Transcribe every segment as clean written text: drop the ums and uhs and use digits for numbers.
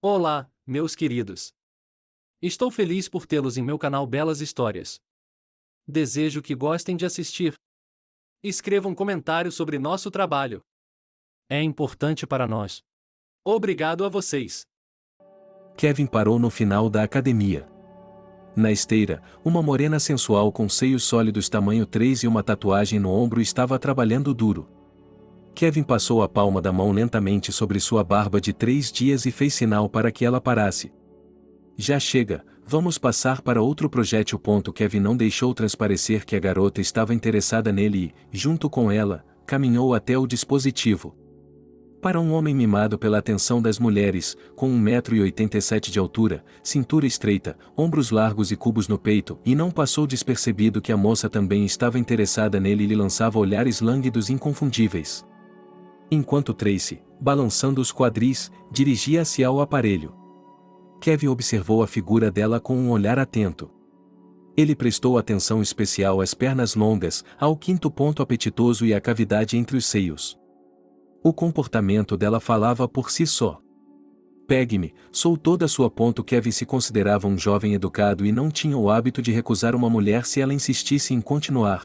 Olá, meus queridos. Estou feliz por tê-los em meu canal Belas Histórias. Desejo que gostem de assistir. Escreva um comentário sobre nosso trabalho. É importante para nós. Obrigado a vocês. Kevin parou no final da academia. Na esteira, uma morena sensual com seios sólidos tamanho 3 e uma tatuagem no ombro estava trabalhando duro. Kevin passou a palma da mão lentamente sobre sua barba de 3 dias e fez sinal para que ela parasse. Já chega, vamos passar para outro projétil. Kevin não deixou transparecer que a garota estava interessada nele e, junto com ela, caminhou até o dispositivo. Para um homem mimado pela atenção das mulheres, com 1,87 m de altura, cintura estreita, ombros largos e cubos no peito, e não passou despercebido que a moça também estava interessada nele e lhe lançava olhares lânguidos inconfundíveis. Enquanto Tracy, balançando os quadris, dirigia-se ao aparelho. Kevin observou a figura dela com um olhar atento. Ele prestou atenção especial às pernas longas, ao quinto ponto apetitoso e à cavidade entre os seios. O comportamento dela falava por si só. Pegue-me, sou toda sua. Kevin se considerava um jovem educado e não tinha o hábito de recusar uma mulher se ela insistisse em continuar.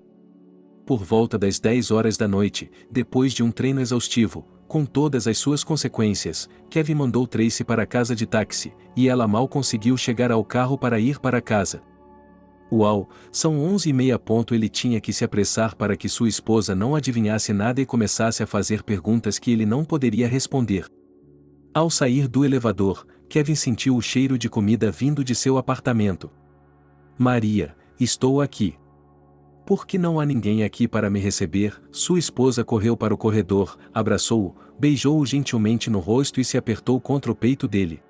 Por volta das 10 horas da noite, depois de um treino exaustivo, com todas as suas consequências, Kevin mandou Tracy para a casa de táxi, e ela mal conseguiu chegar ao carro para ir para casa. Uau, são 11h30. Ele tinha que se apressar para que sua esposa não adivinhasse nada e começasse a fazer perguntas que ele não poderia responder. Ao sair do elevador, Kevin sentiu o cheiro de comida vindo de seu apartamento. Maria, estou aqui. Por que não há ninguém aqui para me receber? Sua esposa correu para o corredor, abraçou-o, beijou-o gentilmente no rosto e se apertou contra o peito dele.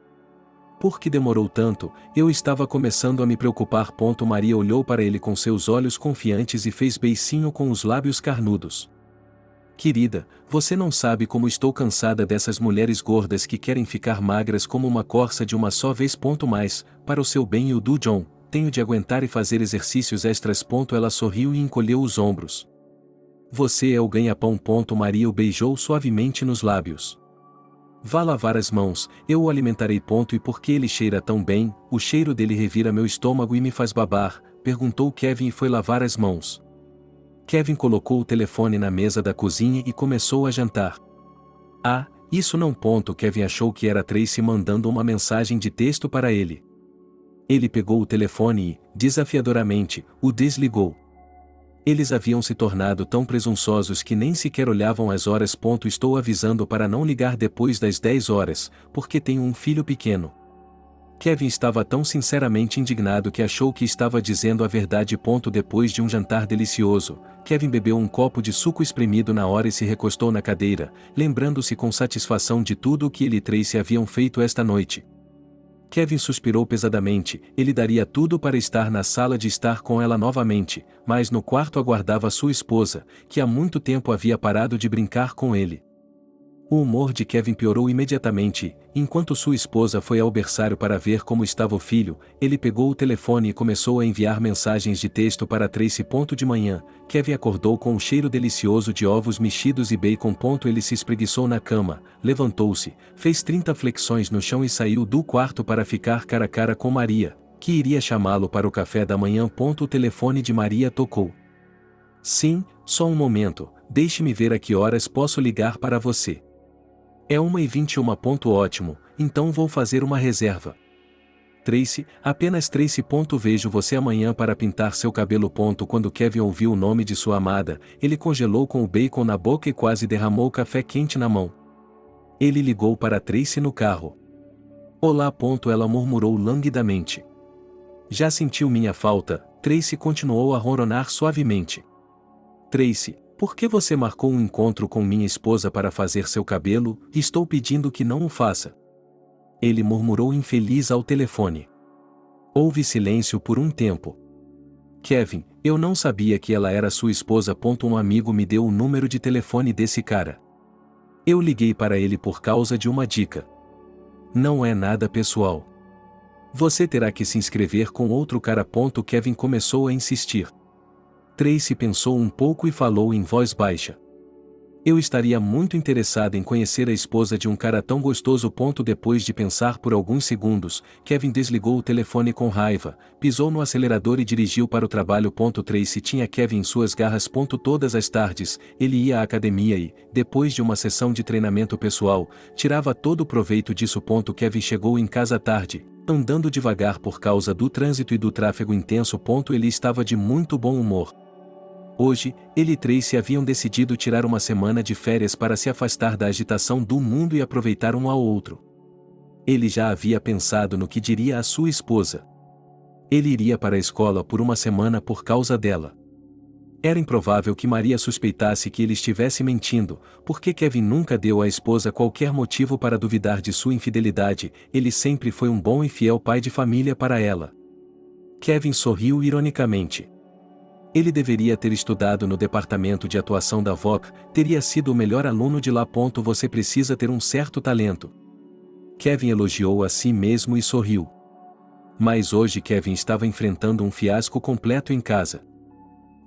Por que demorou tanto? Eu estava começando a me preocupar. Maria olhou para ele com seus olhos confiantes e fez beicinho com os lábios carnudos. Querida, você não sabe como estou cansada dessas mulheres gordas que querem ficar magras como uma corça de uma só vez. Mas, para o seu bem e o do John, tenho de aguentar e fazer exercícios extras. Ela sorriu e encolheu os ombros. Você é o ganha-pão. Maria o beijou suavemente nos lábios. Vá lavar as mãos, eu o alimentarei. E por que ele cheira tão bem? O cheiro dele revira meu estômago e me faz babar, perguntou Kevin e foi lavar as mãos. Kevin colocou o telefone na mesa da cozinha e começou a jantar. Ah, isso não. Kevin achou que era Tracy mandando uma mensagem de texto para ele. Ele pegou o telefone e, desafiadoramente, o desligou. Eles haviam se tornado tão presunçosos que nem sequer olhavam as horas. Estou avisando para não ligar depois das 10 horas, porque tenho um filho pequeno. Kevin estava tão sinceramente indignado que achou que estava dizendo a verdade. Depois de um jantar delicioso, Kevin bebeu um copo de suco espremido na hora e se recostou na cadeira, lembrando-se com satisfação de tudo o que ele e Tracy haviam feito esta noite. Kevin suspirou pesadamente. Ele daria tudo para estar na sala de estar com ela novamente, mas no quarto aguardava sua esposa, que há muito tempo havia parado de brincar com ele. O humor de Kevin piorou imediatamente. Enquanto sua esposa foi ao berçário para ver como estava o filho, ele pegou o telefone e começou a enviar mensagens de texto para Tracy. De manhã, Kevin acordou com um cheiro delicioso de ovos mexidos e bacon. Ele se espreguiçou na cama, levantou-se, fez 30 flexões no chão e saiu do quarto para ficar cara a cara com Maria, que iria chamá-lo para o café da manhã. O telefone de Maria tocou. Sim, só um momento, deixe-me ver a que horas posso ligar para você. É 1h21. Ótimo, então vou fazer uma reserva. Tracy, apenas Tracy. Vejo você amanhã para pintar seu cabelo. Quando Kevin ouviu o nome de sua amada, ele congelou com o bacon na boca e quase derramou café quente na mão. Ele ligou para Tracy no carro. Olá. Ela murmurou languidamente. Já sentiu minha falta? Tracy continuou a ronronar suavemente. Tracy, por que você marcou um encontro com minha esposa para fazer seu cabelo? Estou pedindo que não o faça. Ele murmurou infeliz ao telefone. Houve silêncio por um tempo. Kevin, eu não sabia que ela era sua esposa. Um amigo me deu o número de telefone desse cara. Eu liguei para ele por causa de uma dica. Não é nada pessoal. Você terá que se inscrever com outro cara. Kevin começou a insistir. Tracy pensou um pouco e falou em voz baixa. Eu estaria muito interessado em conhecer a esposa de um cara tão gostoso. Depois de pensar por alguns segundos, Kevin desligou o telefone com raiva, pisou no acelerador e dirigiu para o trabalho. Tracy tinha Kevin em suas garras. Todas as tardes, ele ia à academia e, depois de uma sessão de treinamento pessoal, tirava todo o proveito disso. Kevin chegou em casa tarde, andando devagar por causa do trânsito e do tráfego intenso. Ele estava de muito bom humor. Hoje, ele e Tracy haviam decidido tirar uma semana de férias para se afastar da agitação do mundo e aproveitar um ao outro. Ele já havia pensado no que diria à sua esposa. Ele iria para a escola por uma semana por causa dela. Era improvável que Maria suspeitasse que ele estivesse mentindo, porque Kevin nunca deu à esposa qualquer motivo para duvidar de sua infidelidade. Ele sempre foi um bom e fiel pai de família para ela. Kevin sorriu ironicamente. Ele deveria ter estudado no departamento de atuação da Vogue, teria sido o melhor aluno de lá. Você precisa ter um certo talento. Kevin elogiou a si mesmo e sorriu. Mas hoje Kevin estava enfrentando um fiasco completo em casa.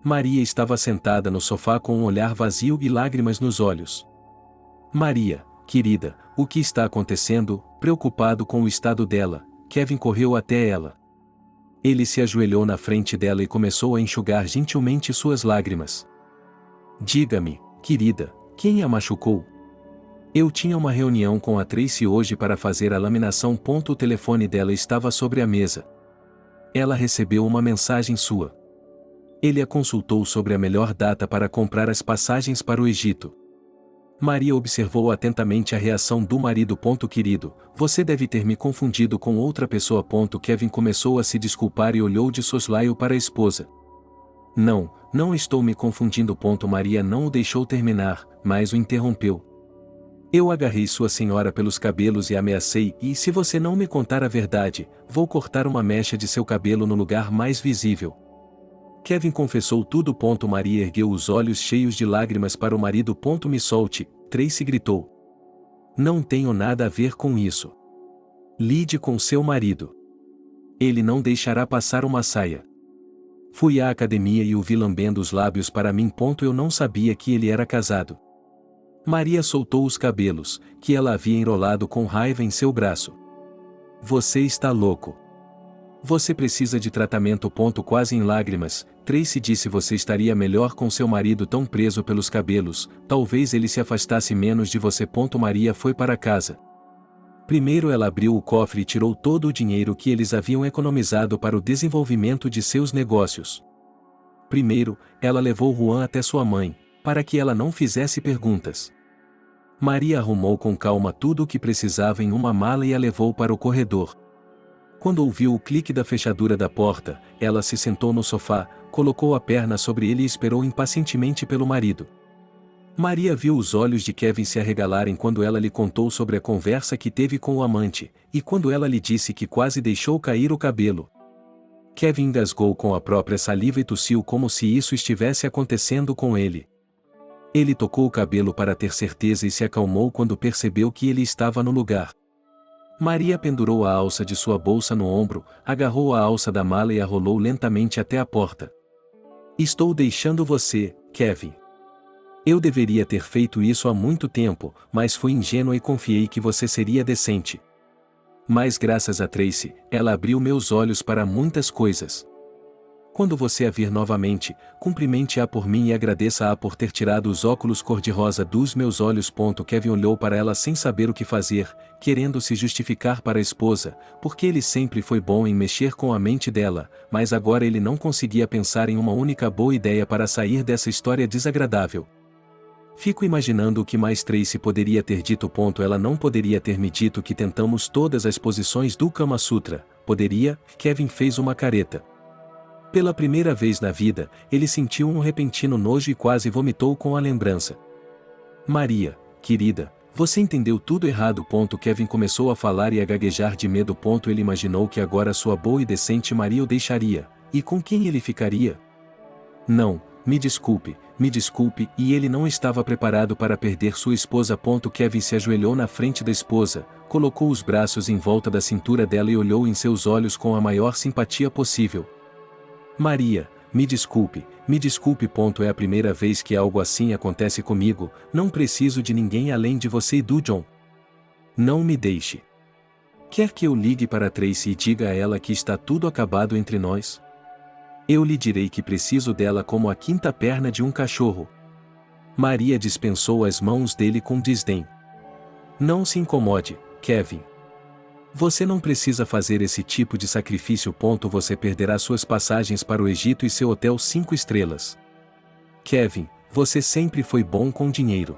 Maria estava sentada no sofá com um olhar vazio e lágrimas nos olhos. Maria, querida, o que está acontecendo? Preocupado com o estado dela, Kevin correu até ela. Ele se ajoelhou na frente dela e começou a enxugar gentilmente suas lágrimas. Diga-me, querida, quem a machucou? Eu tinha uma reunião com a Tracy hoje para fazer a laminação. O telefone dela estava sobre a mesa. Ela recebeu uma mensagem sua. Ele a consultou sobre a melhor data para comprar as passagens para o Egito. Maria observou atentamente a reação do marido. Querido, você deve ter me confundido com outra pessoa. Kevin começou a se desculpar e olhou de soslaio para a esposa. Não estou me confundindo. Maria não o deixou terminar, mas o interrompeu. Eu agarrei sua senhora pelos cabelos e ameacei, e se você não me contar a verdade, vou cortar uma mecha de seu cabelo no lugar mais visível. Kevin confessou tudo. Maria ergueu os olhos cheios de lágrimas para o marido. Me solte, Tracy gritou. Não tenho nada a ver com isso. Lide com seu marido. Ele não deixará passar uma saia. Fui à academia e o vi lambendo os lábios para mim. Eu não sabia que ele era casado. Maria soltou os cabelos, que ela havia enrolado com raiva em seu braço. Você está louco. Você precisa de tratamento. Quase em lágrimas, Tracy disse: você estaria melhor com seu marido tão preso pelos cabelos, talvez ele se afastasse menos de você. Maria foi para casa. Primeiro ela abriu o cofre e tirou todo o dinheiro que eles haviam economizado para o desenvolvimento de seus negócios. Primeiro, ela levou Juan até sua mãe, para que ela não fizesse perguntas. Maria arrumou com calma tudo o que precisava em uma mala e a levou para o corredor. Quando ouviu o clique da fechadura da porta, ela se sentou no sofá, colocou a perna sobre ele e esperou impacientemente pelo marido. Maria viu os olhos de Kevin se arregalarem quando ela lhe contou sobre a conversa que teve com o amante, e quando ela lhe disse que quase deixou cair o cabelo. Kevin engasgou com a própria saliva e tossiu como se isso estivesse acontecendo com ele. Ele tocou o cabelo para ter certeza e se acalmou quando percebeu que ele estava no lugar. Maria pendurou a alça de sua bolsa no ombro, agarrou a alça da mala e a rolou lentamente até a porta. Estou deixando você, Kevin. Eu deveria ter feito isso há muito tempo, mas fui ingênua e confiei que você seria decente. Mas graças a Tracy, ela abriu meus olhos para muitas coisas. Quando você a vir novamente, cumprimente-a por mim e agradeça-a por ter tirado os óculos cor-de-rosa dos meus olhos. Kevin olhou para ela sem saber o que fazer, querendo se justificar para a esposa, porque ele sempre foi bom em mexer com a mente dela, mas agora ele não conseguia pensar em uma única boa ideia para sair dessa história desagradável. Fico imaginando o que mais Tracy poderia ter dito. Ela não poderia ter me dito que tentamos todas as posições do Kama Sutra, poderia? Kevin fez uma careta. Pela primeira vez na vida, ele sentiu um repentino nojo e quase vomitou com a lembrança. Maria, querida, você entendeu tudo errado. Kevin começou a falar e a gaguejar de medo. Ele imaginou que agora sua boa e decente Maria o deixaria. E com quem ele ficaria? Não, me desculpe, e ele não estava preparado para perder sua esposa. Kevin se ajoelhou na frente da esposa, colocou os braços em volta da cintura dela e olhou em seus olhos com a maior simpatia possível. Maria, Me desculpe. É a primeira vez que algo assim acontece comigo, não preciso de ninguém além de você e do John. Não me deixe. Quer que eu ligue para Tracy e diga a ela que está tudo acabado entre nós? Eu lhe direi que preciso dela como a quinta perna de um cachorro. Maria dispensou as mãos dele com desdém. Não se incomode, Kevin. Você não precisa fazer esse tipo de sacrifício. Você perderá suas passagens para o Egito e seu hotel 5 estrelas. Kevin, você sempre foi bom com dinheiro.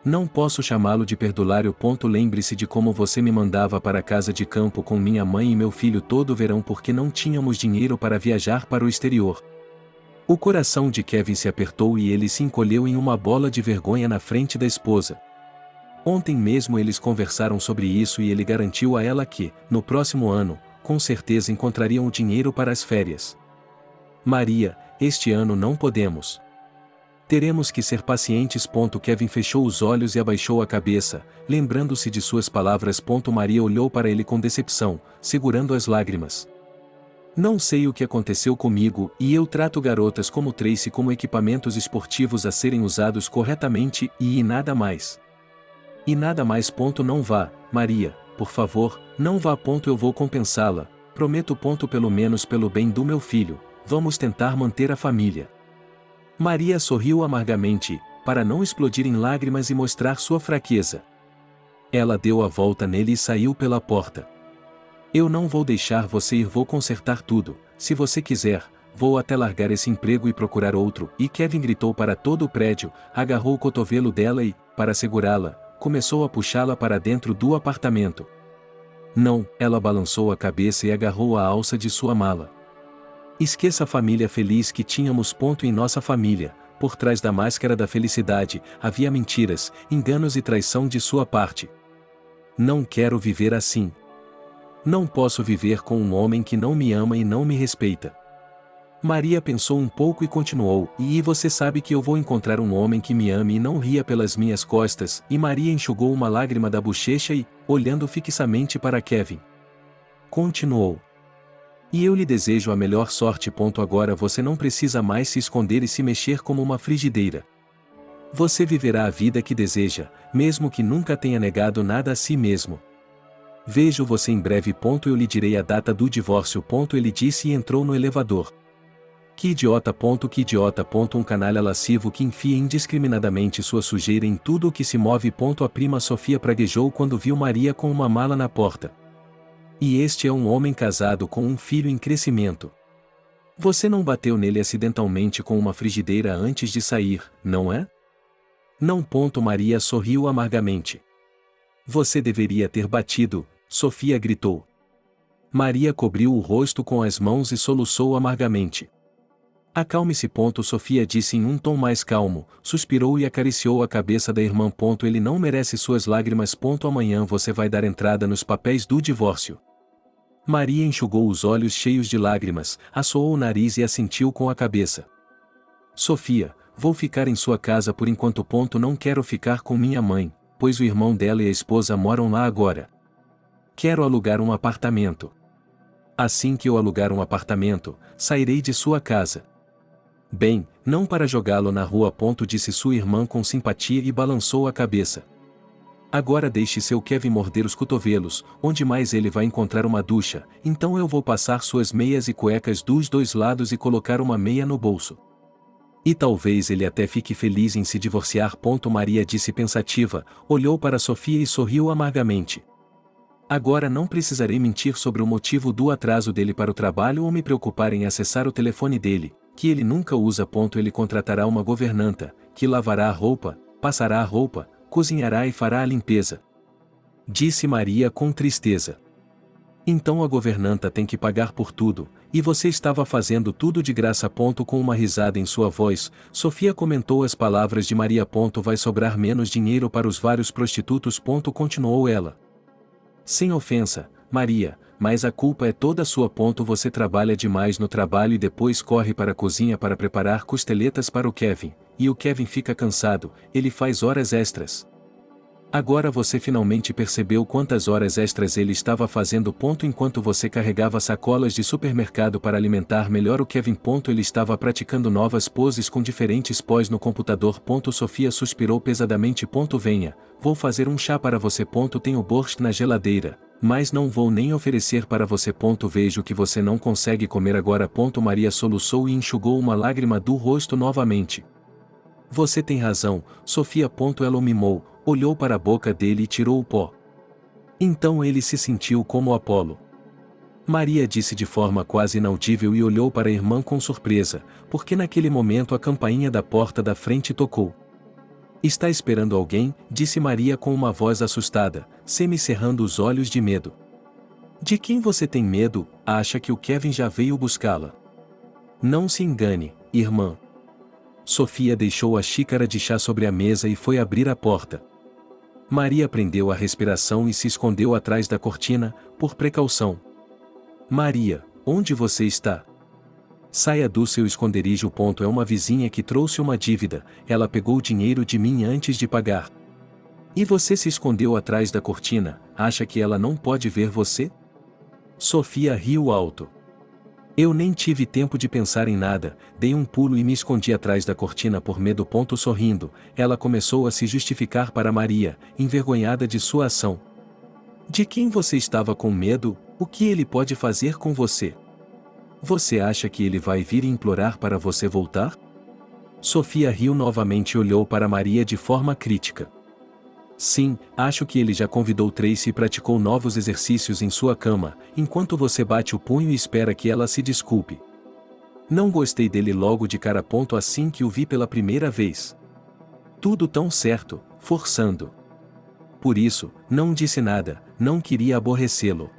Não posso chamá-lo de perdulário. Lembre-se de como você me mandava para a casa de campo com minha mãe e meu filho todo o verão porque não tínhamos dinheiro para viajar para o exterior. O coração de Kevin se apertou e ele se encolheu em uma bola de vergonha na frente da esposa. Ontem mesmo eles conversaram sobre isso e ele garantiu a ela que, no próximo ano, com certeza encontrariam o dinheiro para as férias. Maria, este ano não podemos. Teremos que ser pacientes. Kevin fechou os olhos e abaixou a cabeça, lembrando-se de suas palavras. Maria olhou para ele com decepção, segurando as lágrimas. Não sei o que aconteceu comigo e eu trato garotas como Tracy como equipamentos esportivos a serem usados corretamente e nada mais. E nada mais. Não vá, Maria, por favor, não vá. Eu vou compensá-la, prometo. Pelo menos pelo bem do meu filho, vamos tentar manter a família. Maria sorriu amargamente, para não explodir em lágrimas e mostrar sua fraqueza. Ela deu a volta nele e saiu pela porta. Eu não vou deixar você ir. Vou consertar tudo. Se você quiser, vou até largar esse emprego e procurar outro. E Kevin gritou para todo o prédio, agarrou o cotovelo dela e, para segurá-la, começou a puxá-la para dentro do apartamento. Não, ela balançou a cabeça e agarrou a alça de sua mala. Esqueça a família feliz que tínhamos. Em nossa família, por trás da máscara da felicidade, havia mentiras, enganos e traição de sua parte. Não quero viver assim. Não posso viver com um homem que não me ama e não me respeita. Maria pensou um pouco e continuou, e você sabe que eu vou encontrar um homem que me ame e não ria pelas minhas costas. E Maria enxugou uma lágrima da bochecha e, olhando fixamente para Kevin, continuou. E eu lhe desejo a melhor sorte. Agora você não precisa mais se esconder e se mexer como uma frigideira. Você viverá a vida que deseja, mesmo que nunca tenha negado nada a si mesmo. Vejo você em breve. Eu lhe direi a data do divórcio. Ele disse e entrou no elevador. Que idiota. Que idiota. Um canalha lascivo que enfia indiscriminadamente sua sujeira em tudo o que se move. A prima Sofia praguejou quando viu Maria com uma mala na porta. E este é um homem casado com um filho em crescimento. Você não bateu nele acidentalmente com uma frigideira antes de sair, não é? Não. Maria sorriu amargamente. Você deveria ter batido, Sofia gritou. Maria cobriu o rosto com as mãos e soluçou amargamente. Acalme-se. Sofia disse em um tom mais calmo, suspirou e acariciou a cabeça da irmã. Ele não merece suas lágrimas. Amanhã você vai dar entrada nos papéis do divórcio. Maria enxugou os olhos cheios de lágrimas, assoou o nariz e assentiu com a cabeça. Sofia, vou ficar em sua casa por enquanto. Não quero ficar com minha mãe, pois o irmão dela e a esposa moram lá agora. Quero alugar um apartamento. Assim que eu alugar um apartamento, sairei de sua casa. Bem, não para jogá-lo na rua. Disse sua irmã com simpatia e balançou a cabeça. Agora deixe seu Kevin morder os cotovelos, onde mais ele vai encontrar uma ducha, então eu vou passar suas meias e cuecas dos dois lados e colocar uma meia no bolso. E talvez ele até fique feliz em se divorciar. Maria disse pensativa, olhou para Sofia e sorriu amargamente. Agora não precisarei mentir sobre o motivo do atraso dele para o trabalho ou me preocupar em acessar o telefone dele, que ele nunca usa. Ele contratará uma governanta, que lavará a roupa, passará a roupa, cozinhará e fará a limpeza. Disse Maria com tristeza. Então a governanta tem que pagar por tudo, e você estava fazendo tudo de graça. Com uma risada em sua voz, Sofia comentou as palavras de Maria. Vai sobrar menos dinheiro para os vários prostitutos. Continuou ela. Sem ofensa, Maria, mas a culpa é toda sua. Você trabalha demais no trabalho e depois corre para a cozinha para preparar costeletas para o Kevin, e o Kevin fica cansado, ele faz horas extras. Agora você finalmente percebeu quantas horas extras ele estava fazendo. Enquanto você carregava sacolas de supermercado para alimentar melhor o Kevin. Ele estava praticando novas poses com diferentes pós no computador. Sofia suspirou pesadamente. Venha, vou fazer um chá para você. Tenho borscht na geladeira, mas não vou nem oferecer para você. Vejo que você não consegue comer agora. Maria soluçou e enxugou uma lágrima do rosto novamente. Você tem razão, Sofia. Ela o mimou, olhou para a boca dele e tirou o pó. Então ele se sentiu como Apolo. Maria disse de forma quase inaudível e olhou para a irmã com surpresa, porque naquele momento a campainha da porta da frente tocou. Está esperando alguém? Disse Maria com uma voz assustada, semicerrando os olhos de medo. De quem você tem medo? Acha que o Kevin já veio buscá-la? Não se engane, irmã. Sofia deixou a xícara de chá sobre a mesa e foi abrir a porta. Maria prendeu a respiração e se escondeu atrás da cortina, por precaução. Maria, onde você está? Saia do seu esconderijo. É uma vizinha que trouxe uma dívida, ela pegou o dinheiro de mim antes de pagar. E você se escondeu atrás da cortina, acha que ela não pode ver você? Sofia riu alto. Eu nem tive tempo de pensar em nada, dei um pulo e me escondi atrás da cortina por medo. Sorrindo, ela começou a se justificar para Maria, envergonhada de sua ação. De quem você estava com medo? O que ele pode fazer com você? Você acha que ele vai vir implorar para você voltar? Sofia riu novamente e olhou para Maria de forma crítica. Sim, acho que ele já convidou Tracy e praticou novos exercícios em sua cama, enquanto você bate o punho e espera que ela se desculpe. Não gostei dele logo de cara. Assim que o vi pela primeira vez. Tudo tão certo, forçando. Por isso, não disse nada, não queria aborrecê-lo.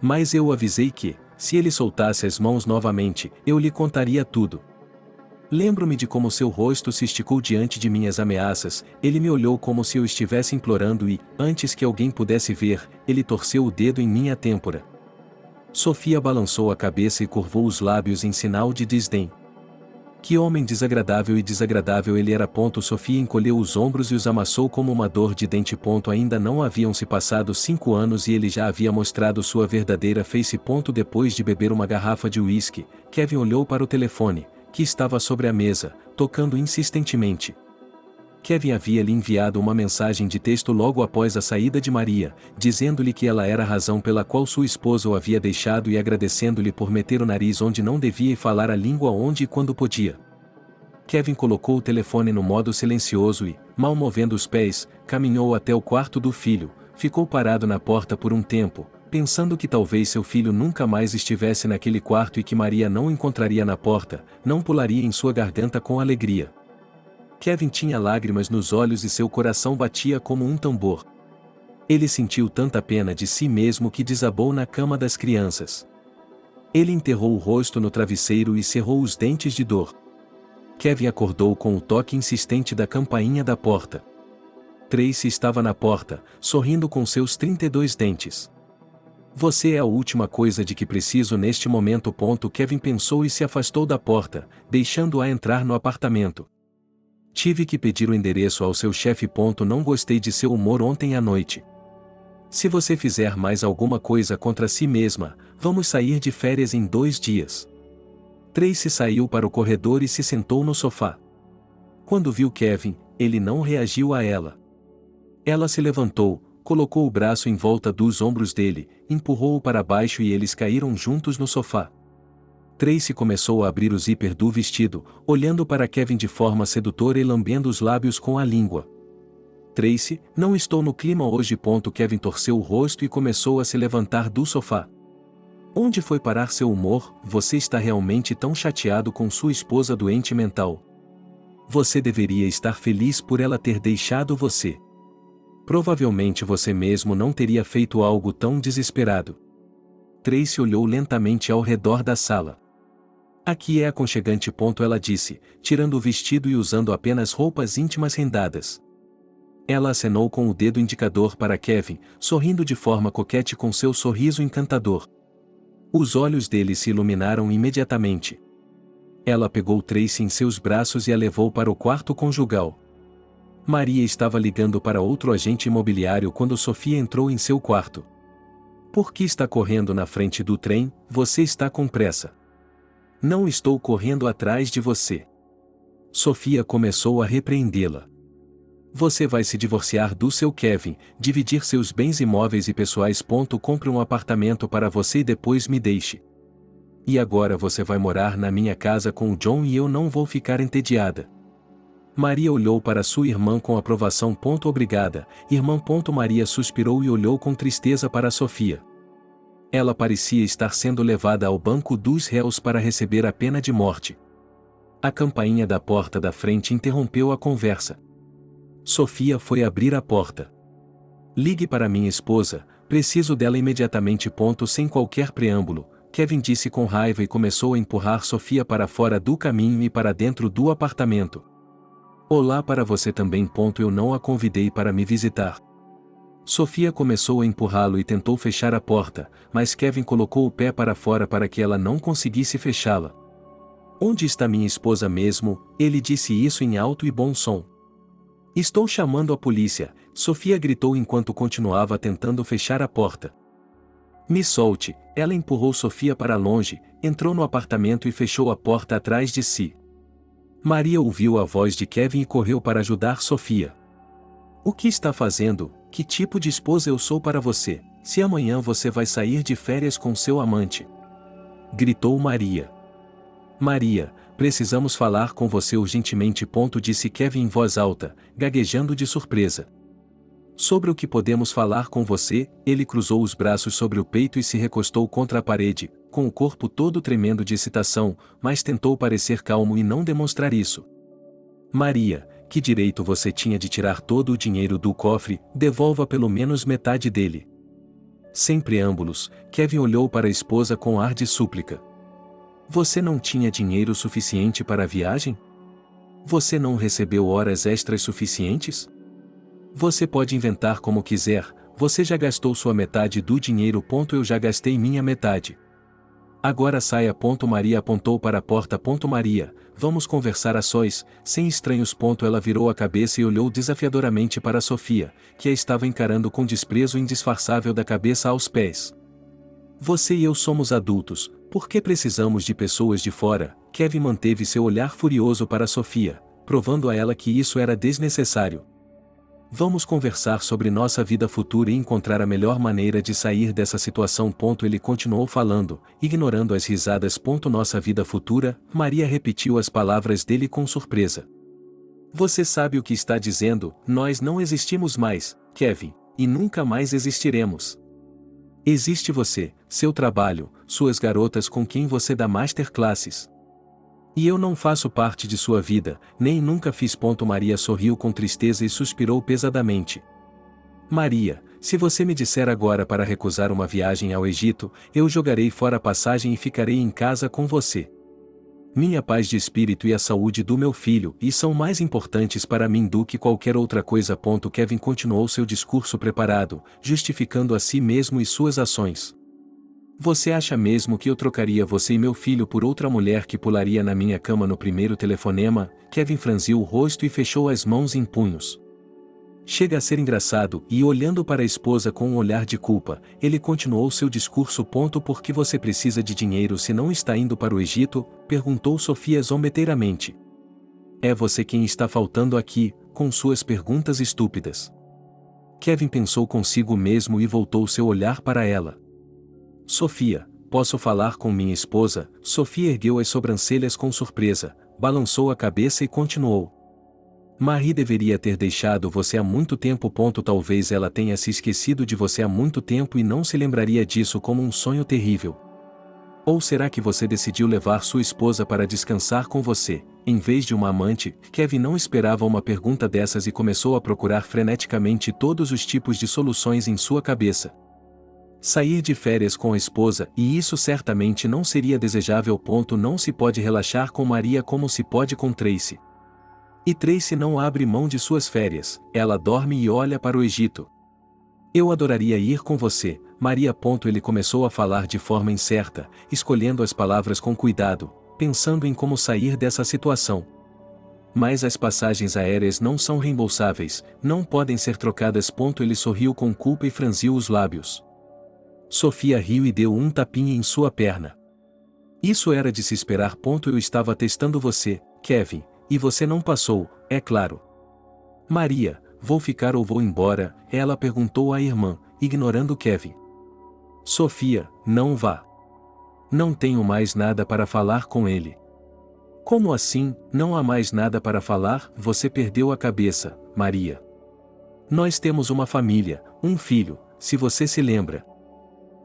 Mas eu o avisei que, se ele soltasse as mãos novamente, eu lhe contaria tudo. Lembro-me de como seu rosto se esticou diante de minhas ameaças, ele me olhou como se eu estivesse implorando e, antes que alguém pudesse ver, ele torceu o dedo em minha têmpora. Sofia balançou a cabeça e curvou os lábios em sinal de desdém. Que homem desagradável e desagradável ele era. Sofia encolheu os ombros e os amassou como uma dor de dente. Ainda não haviam se passado 5 anos e ele já havia mostrado sua verdadeira face. Depois de beber uma garrafa de uísque, Kevin olhou para o telefone, que estava sobre a mesa, tocando insistentemente. Kevin havia lhe enviado uma mensagem de texto logo após a saída de Maria, dizendo-lhe que ela era a razão pela qual sua esposa o havia deixado e agradecendo-lhe por meter o nariz onde não devia e falar a língua onde e quando podia. Kevin colocou o telefone no modo silencioso e, mal movendo os pés, caminhou até o quarto do filho, ficou parado na porta por um tempo, pensando que talvez seu filho nunca mais estivesse naquele quarto e que Maria não o encontraria na porta, não pularia em sua garganta com alegria. Kevin tinha lágrimas nos olhos e seu coração batia como um tambor. Ele sentiu tanta pena de si mesmo que desabou na cama das crianças. Ele enterrou o rosto no travesseiro e cerrou os dentes de dor. Kevin acordou com o toque insistente da campainha da porta. Tracy estava na porta, sorrindo com seus 32 dentes. Você é a última coisa de que preciso neste momento. Kevin pensou e se afastou da porta, deixando-a entrar no apartamento. Tive que pedir o endereço ao seu chefe. Não gostei de seu humor ontem à noite. Se você fizer mais alguma coisa contra si mesma, vamos sair de férias em 2 dias. Tracy saiu para o corredor e se sentou no sofá. Quando viu Kevin, ele não reagiu a ela. Ela se levantou, colocou o braço em volta dos ombros dele, empurrou-o para baixo e eles caíram juntos no sofá. Tracy começou a abrir o zíper do vestido, olhando para Kevin de forma sedutora e lambendo os lábios com a língua. Tracy, não estou no clima hoje. Kevin torceu o rosto e começou a se levantar do sofá. Onde foi parar seu humor? Você está realmente tão chateado com sua esposa doente mental. Você deveria estar feliz por ela ter deixado você. Provavelmente você mesmo não teria feito algo tão desesperado. Tracy olhou lentamente ao redor da sala. Aqui é aconchegante. Ela disse, tirando o vestido e usando apenas roupas íntimas rendadas. Ela acenou com o dedo indicador para Kevin, sorrindo de forma coquete com seu sorriso encantador. Os olhos dele se iluminaram imediatamente. Ela pegou Tracy em seus braços e a levou para o quarto conjugal. Maria estava ligando para outro agente imobiliário quando Sofia entrou em seu quarto. Por que está correndo na frente do trem? Você está com pressa. Não estou correndo atrás de você. Sofia começou a repreendê-la. Você vai se divorciar do seu Kevin, dividir seus bens imóveis e pessoais. Compre um apartamento para você e depois me deixe. E agora você vai morar na minha casa com o John e eu não vou ficar entediada. Maria olhou para sua irmã com aprovação. Obrigada, irmã. Maria suspirou e olhou com tristeza para Sofia. Ela parecia estar sendo levada ao banco dos réus para receber a pena de morte. A campainha da porta da frente interrompeu a conversa. Sofia foi abrir a porta. Ligue para minha esposa, preciso dela imediatamente. Sem qualquer preâmbulo, Kevin disse com raiva e começou a empurrar Sofia para fora do caminho e para dentro do apartamento. Olá para você também. Eu não a convidei para me visitar. Sofia começou a empurrá-lo e tentou fechar a porta, mas Kevin colocou o pé para fora para que ela não conseguisse fechá-la. Onde está minha esposa mesmo? Ele disse isso em alto e bom som. Estou chamando a polícia, Sofia gritou enquanto continuava tentando fechar a porta. Me solte, ela empurrou Sofia para longe, entrou no apartamento e fechou a porta atrás de si. Maria ouviu a voz de Kevin e correu para ajudar Sofia. O que está fazendo? Que tipo de esposa eu sou para você, se amanhã você vai sair de férias com seu amante? Gritou Maria. Maria, precisamos falar com você urgentemente. Disse Kevin em voz alta, gaguejando de surpresa. Sobre o que podemos falar com você? Ele cruzou os braços sobre o peito e se recostou contra a parede, com o corpo todo tremendo de excitação, mas tentou parecer calmo e não demonstrar isso. Maria, que direito você tinha de tirar todo o dinheiro do cofre? Devolva pelo menos metade dele. Sem preâmbulos, Kevin olhou para a esposa com ar de súplica. Você não tinha dinheiro suficiente para a viagem? Você não recebeu horas extras suficientes? Você pode inventar como quiser, você já gastou sua metade do dinheiro. Eu já gastei minha metade. Agora saia. Maria apontou para a porta. Maria, vamos conversar a sós, sem estranhos. Ela virou a cabeça e olhou desafiadoramente para Sofia, que a estava encarando com desprezo indisfarçável da cabeça aos pés. Você e eu somos adultos, por que precisamos de pessoas de fora? Kevin manteve seu olhar furioso para Sofia, provando a ela que isso era desnecessário. Vamos conversar sobre nossa vida futura e encontrar a melhor maneira de sair dessa situação. Ele continuou falando, ignorando as risadas. Nossa vida futura, Maria repetiu as palavras dele com surpresa. Você sabe o que está dizendo? Nós não existimos mais, Kevin, e nunca mais existiremos. Existe você, seu trabalho, suas garotas com quem você dá masterclasses. E eu não faço parte de sua vida, nem nunca fiz. Maria sorriu com tristeza e suspirou pesadamente. Maria, se você me disser agora para recusar uma viagem ao Egito, eu jogarei fora a passagem e ficarei em casa com você. Minha paz de espírito e a saúde do meu filho são mais importantes para mim do que qualquer outra coisa. Kevin continuou seu discurso preparado, justificando a si mesmo e suas ações. Você acha mesmo que eu trocaria você e meu filho por outra mulher que pularia na minha cama no primeiro telefonema? Kevin franziu o rosto e fechou as mãos em punhos. Chega a ser engraçado, e olhando para a esposa com um olhar de culpa, ele continuou seu discurso. Por que você precisa de dinheiro se não está indo para o Egito? Perguntou Sofia zombeteiramente. É você quem está faltando aqui, com suas perguntas estúpidas. Kevin pensou consigo mesmo e voltou seu olhar para ela. Sofia, posso falar com minha esposa? Sofia ergueu as sobrancelhas com surpresa, balançou a cabeça e continuou. Marie deveria ter deixado você há muito tempo. Talvez ela tenha se esquecido de você há muito tempo e não se lembraria disso como um sonho terrível. Ou será que você decidiu levar sua esposa para descansar com você, em vez de uma amante? Kevin não esperava uma pergunta dessas e começou a procurar freneticamente todos os tipos de soluções em sua cabeça. Sair de férias com a esposa, e isso certamente não seria desejável. Não se pode relaxar com Maria como se pode com Tracy. E Tracy não abre mão de suas férias, ela dorme e olha para o Egito. Eu adoraria ir com você, Maria. Ele começou a falar de forma incerta, escolhendo as palavras com cuidado, pensando em como sair dessa situação. Mas as passagens aéreas não são reembolsáveis, não podem ser trocadas. Ele sorriu com culpa e franziu os lábios. Sofia riu e deu um tapinha em sua perna. Isso era de se esperar. Eu estava testando você, Kevin, e você não passou, é claro. Maria, vou ficar ou vou embora? Ela perguntou à irmã, ignorando Kevin. Sofia, não vá. Não tenho mais nada para falar com ele. Como assim, não há mais nada para falar? Você perdeu a cabeça, Maria. Nós temos uma família, um filho, se você se lembra.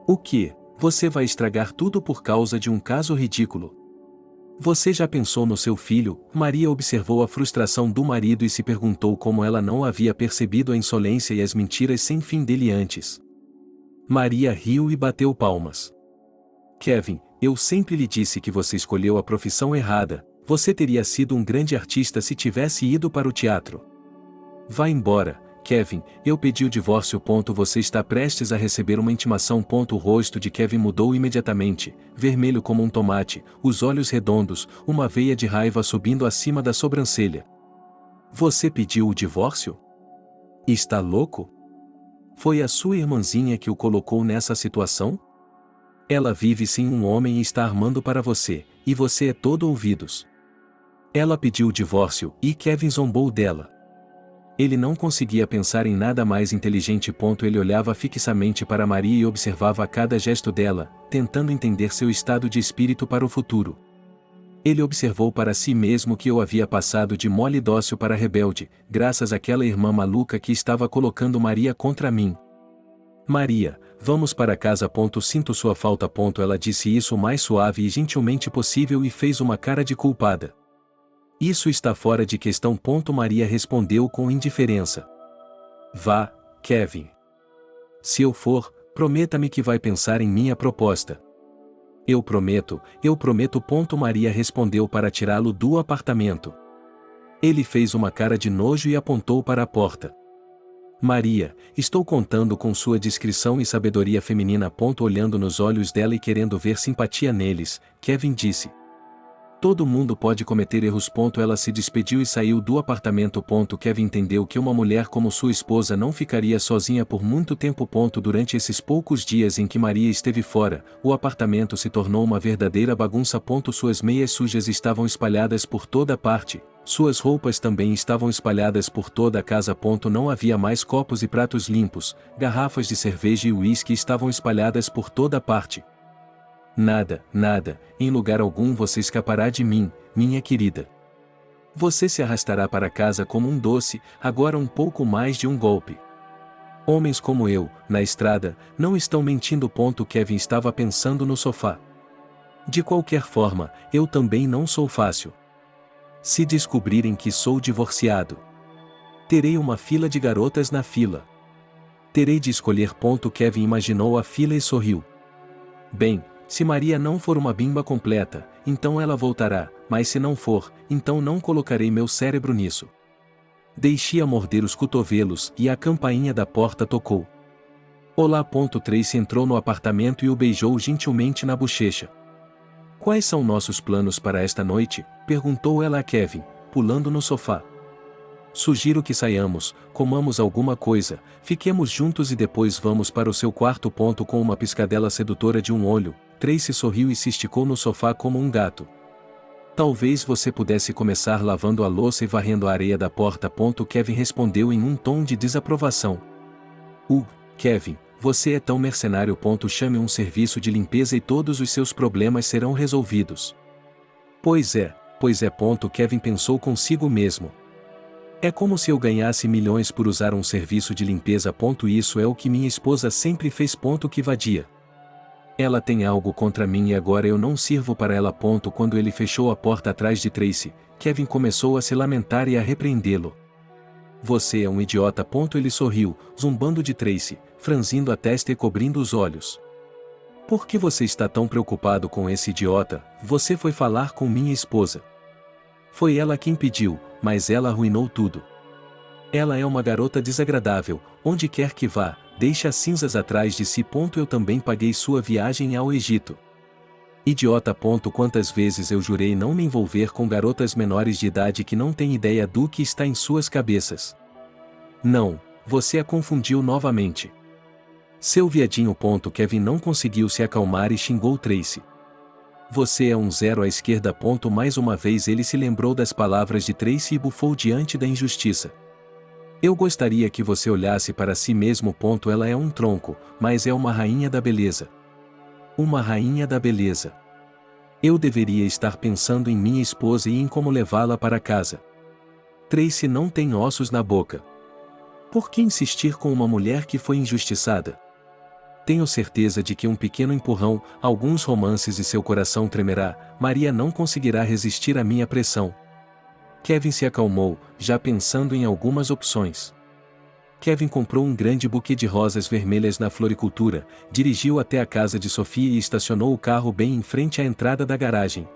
O quê? Você vai estragar tudo por causa de um caso ridículo? Você já pensou no seu filho? Maria observou a frustração do marido e se perguntou como ela não havia percebido a insolência e as mentiras sem fim dele antes. Maria riu e bateu palmas. Kevin, eu sempre lhe disse que você escolheu a profissão errada. Você teria sido um grande artista se tivesse ido para o teatro. Vá embora, Kevin, eu pedi o divórcio. Você está prestes a receber uma intimação. O rosto de Kevin mudou imediatamente, vermelho como um tomate, os olhos redondos, uma veia de raiva subindo acima da sobrancelha. Você pediu o divórcio? Está louco? Foi a sua irmãzinha que o colocou nessa situação? Ela vive sem um homem e está armando para você, e você é todo ouvidos. Ela pediu o divórcio, e Kevin zombou dela. Ele não conseguia pensar em nada mais inteligente. Ele olhava fixamente para Maria e observava cada gesto dela, tentando entender seu estado de espírito para o futuro. Ele observou para si mesmo que eu havia passado de mole dócil para rebelde, graças àquela irmã maluca que estava colocando Maria contra mim. Maria, vamos para casa. Sinto sua falta. Ela disse isso o mais suave e gentilmente possível e fez uma cara de culpada. Isso está fora de questão. Maria respondeu com indiferença. Vá, Kevin. Se eu for, prometa-me que vai pensar em minha proposta. Eu prometo. Maria respondeu para tirá-lo do apartamento. Ele fez uma cara de nojo e apontou para a porta. Maria, estou contando com sua discrição e sabedoria feminina. Olhando nos olhos dela e querendo ver simpatia neles, Kevin disse. Todo mundo pode cometer erros. Ela se despediu e saiu do apartamento. Kevin entendeu que uma mulher como sua esposa não ficaria sozinha por muito tempo. Durante esses poucos dias em que Maria esteve fora, o apartamento se tornou uma verdadeira bagunça. Suas meias sujas estavam espalhadas por toda parte, suas roupas também estavam espalhadas por toda a casa. Não havia mais copos e pratos limpos, garrafas de cerveja e uísque estavam espalhadas por toda parte. Nada, em lugar algum você escapará de mim, minha querida. Você se arrastará para casa como um doce, agora um pouco mais de um golpe. Homens como eu, na estrada, não estão mentindo. Kevin estava pensando no sofá. De qualquer forma, eu também não sou fácil. Se descobrirem que sou divorciado, terei uma fila de garotas na fila. Terei de escolher. Kevin imaginou a fila e sorriu. Bem, se Maria não for uma bimba completa, então ela voltará, mas se não for, então não colocarei meu cérebro nisso. Deixei-a morder os cotovelos e a campainha da porta tocou. Olá. Tracy entrou no apartamento e o beijou gentilmente na bochecha. Quais são nossos planos para esta noite? Perguntou ela a Kevin, pulando no sofá. Sugiro que saiamos, comamos alguma coisa, fiquemos juntos e depois vamos para o seu quarto. Com uma piscadela sedutora de um olho, Tracy sorriu e se esticou no sofá como um gato. Talvez você pudesse começar lavando a louça e varrendo a areia da porta. Kevin respondeu em um tom de desaprovação. Kevin, você é tão mercenário. Chame um serviço de limpeza e todos os seus problemas serão resolvidos. Pois é. Kevin pensou consigo mesmo. É como se eu ganhasse milhões por usar um serviço de limpeza. Isso é o que minha esposa sempre fez. Que vadia. Ela tem algo contra mim e agora eu não sirvo para ela. Quando ele fechou a porta atrás de Tracy, Kevin começou a se lamentar e a repreendê-lo. Você é um idiota. Ele sorriu, zombando de Tracy, franzindo a testa e cobrindo os olhos. Por que você está tão preocupado com esse idiota? Você foi falar com minha esposa. Foi ela quem pediu, mas ela arruinou tudo. Ela é uma garota desagradável, onde quer que vá, deixa as cinzas atrás de si. Eu também paguei sua viagem ao Egito. Idiota. Quantas vezes eu jurei não me envolver com garotas menores de idade que não têm ideia do que está em suas cabeças. Não, você a confundiu novamente. Seu viadinho. Kevin não conseguiu se acalmar e xingou Tracy. Você é um zero à esquerda. Mais uma vez ele se lembrou das palavras de Tracy e bufou diante da injustiça. Eu gostaria que você olhasse para si mesmo. Ela é um tronco, mas é uma rainha da beleza. Uma rainha da beleza. Eu deveria estar pensando em minha esposa e em como levá-la para casa. Tracy não tem ossos na boca. Por que insistir com uma mulher que foi injustiçada? Tenho certeza de que um pequeno empurrão, alguns romances e seu coração tremerá. Maria não conseguirá resistir à minha pressão. Kevin se acalmou, já pensando em algumas opções. Kevin comprou um grande buquê de rosas vermelhas na floricultura, dirigiu até a casa de Sofia e estacionou o carro bem em frente à entrada da garagem.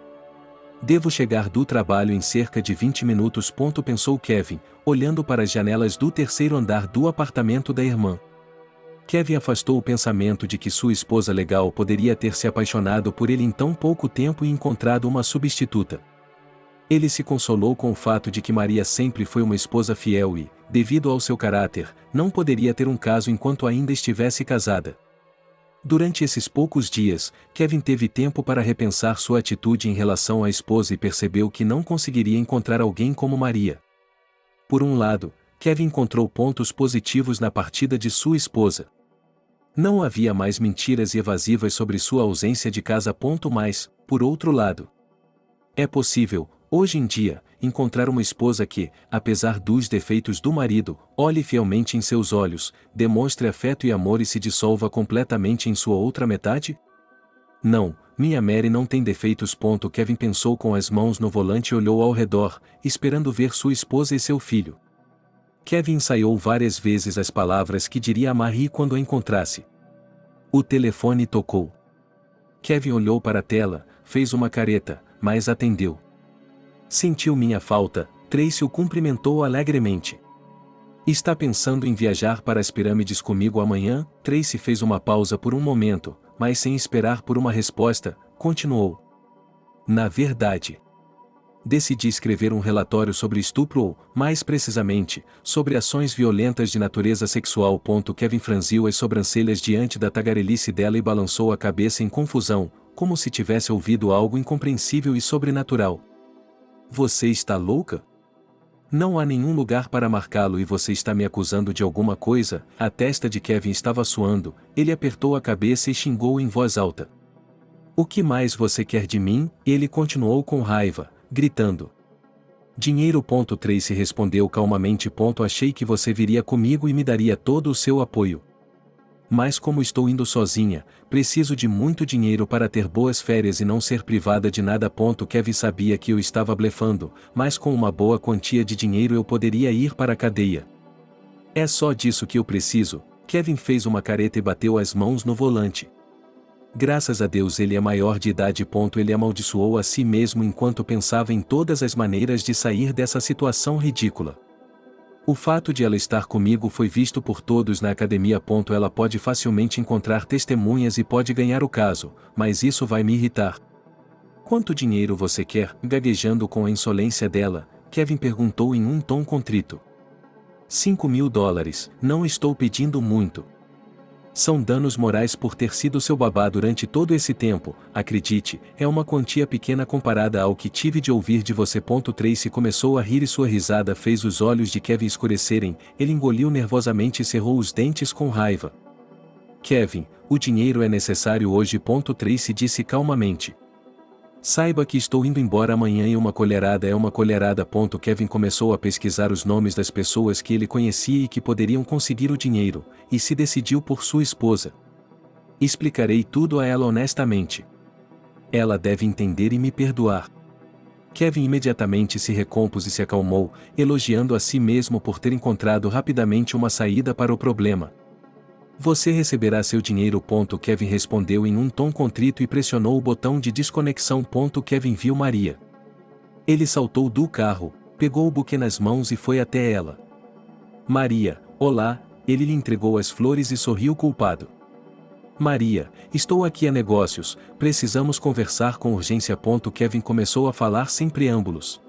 Devo chegar do trabalho em cerca de 20 minutos. Pensou Kevin, olhando para as janelas do terceiro andar do apartamento da irmã. Kevin afastou o pensamento de que sua esposa legal poderia ter se apaixonado por ele em tão pouco tempo e encontrado uma substituta. Ele se consolou com o fato de que Maria sempre foi uma esposa fiel e, devido ao seu caráter, não poderia ter um caso enquanto ainda estivesse casada. Durante esses poucos dias, Kevin teve tempo para repensar sua atitude em relação à esposa e percebeu que não conseguiria encontrar alguém como Maria. Por um lado, Kevin encontrou pontos positivos na partida de sua esposa. Não havia mais mentiras e evasivas sobre sua ausência de casa. Mas, por outro lado, é possível, hoje em dia, encontrar uma esposa que, apesar dos defeitos do marido, olhe fielmente em seus olhos, demonstre afeto e amor e se dissolva completamente em sua outra metade? Não, minha Mary não tem defeitos. Kevin pensou com as mãos no volante e olhou ao redor, esperando ver sua esposa e seu filho. Kevin ensaiou várias vezes as palavras que diria a Marie quando a encontrasse. O telefone tocou. Kevin olhou para a tela, fez uma careta, mas atendeu. Sentiu minha falta, Tracy o cumprimentou alegremente. Está pensando em viajar para as pirâmides comigo amanhã? Tracy fez uma pausa por um momento, mas sem esperar por uma resposta, continuou. Na verdade, decidi escrever um relatório sobre estupro ou, mais precisamente, sobre ações violentas de natureza sexual. Kevin franziu as sobrancelhas diante da tagarelice dela e balançou a cabeça em confusão, como se tivesse ouvido algo incompreensível e sobrenatural. Você está louca? Não há nenhum lugar para marcá-lo e você está me acusando de alguma coisa? A testa de Kevin estava suando, ele apertou a cabeça e xingou em voz alta. O que mais você quer de mim? Ele continuou com raiva, gritando. Dinheiro. Tracy respondeu calmamente. Achei que você viria comigo e me daria todo o seu apoio. Mas como estou indo sozinha, preciso de muito dinheiro para ter boas férias e não ser privada de nada. Kevin sabia que eu estava blefando, mas com uma boa quantia de dinheiro eu poderia ir para a cadeia. É só disso que eu preciso. Kevin fez uma careta e bateu as mãos no volante. Graças a Deus ele é maior de idade. Ele amaldiçoou a si mesmo enquanto pensava em todas as maneiras de sair dessa situação ridícula. O fato de ela estar comigo foi visto por todos na academia. Ela pode facilmente encontrar testemunhas e pode ganhar o caso, mas isso vai me irritar. Quanto dinheiro você quer? Gaguejando com a insolência dela, Kevin perguntou em um tom contrito. $5.000, não estou pedindo muito. São danos morais por ter sido seu babá durante todo esse tempo, acredite, é uma quantia pequena comparada ao que tive de ouvir de você. Tracy começou a rir e sua risada fez os olhos de Kevin escurecerem, ele engoliu nervosamente e cerrou os dentes com raiva. Kevin, o dinheiro é necessário hoje. Tracy disse calmamente. Saiba que estou indo embora amanhã e uma colherada é uma colherada. Kevin começou a pesquisar os nomes das pessoas que ele conhecia e que poderiam conseguir o dinheiro, e se decidiu por sua esposa. Explicarei tudo a ela honestamente. Ela deve entender e me perdoar. Kevin imediatamente se recompôs e se acalmou, elogiando a si mesmo por ter encontrado rapidamente uma saída para o problema. Você receberá seu dinheiro. Kevin respondeu em um tom contrito e pressionou o botão de desconexão. Kevin viu Maria. Ele saltou do carro, pegou o buquê nas mãos e foi até ela. Maria, olá, ele lhe entregou as flores e sorriu culpado. Maria, estou aqui a negócios, precisamos conversar com urgência. Kevin começou a falar sem preâmbulos.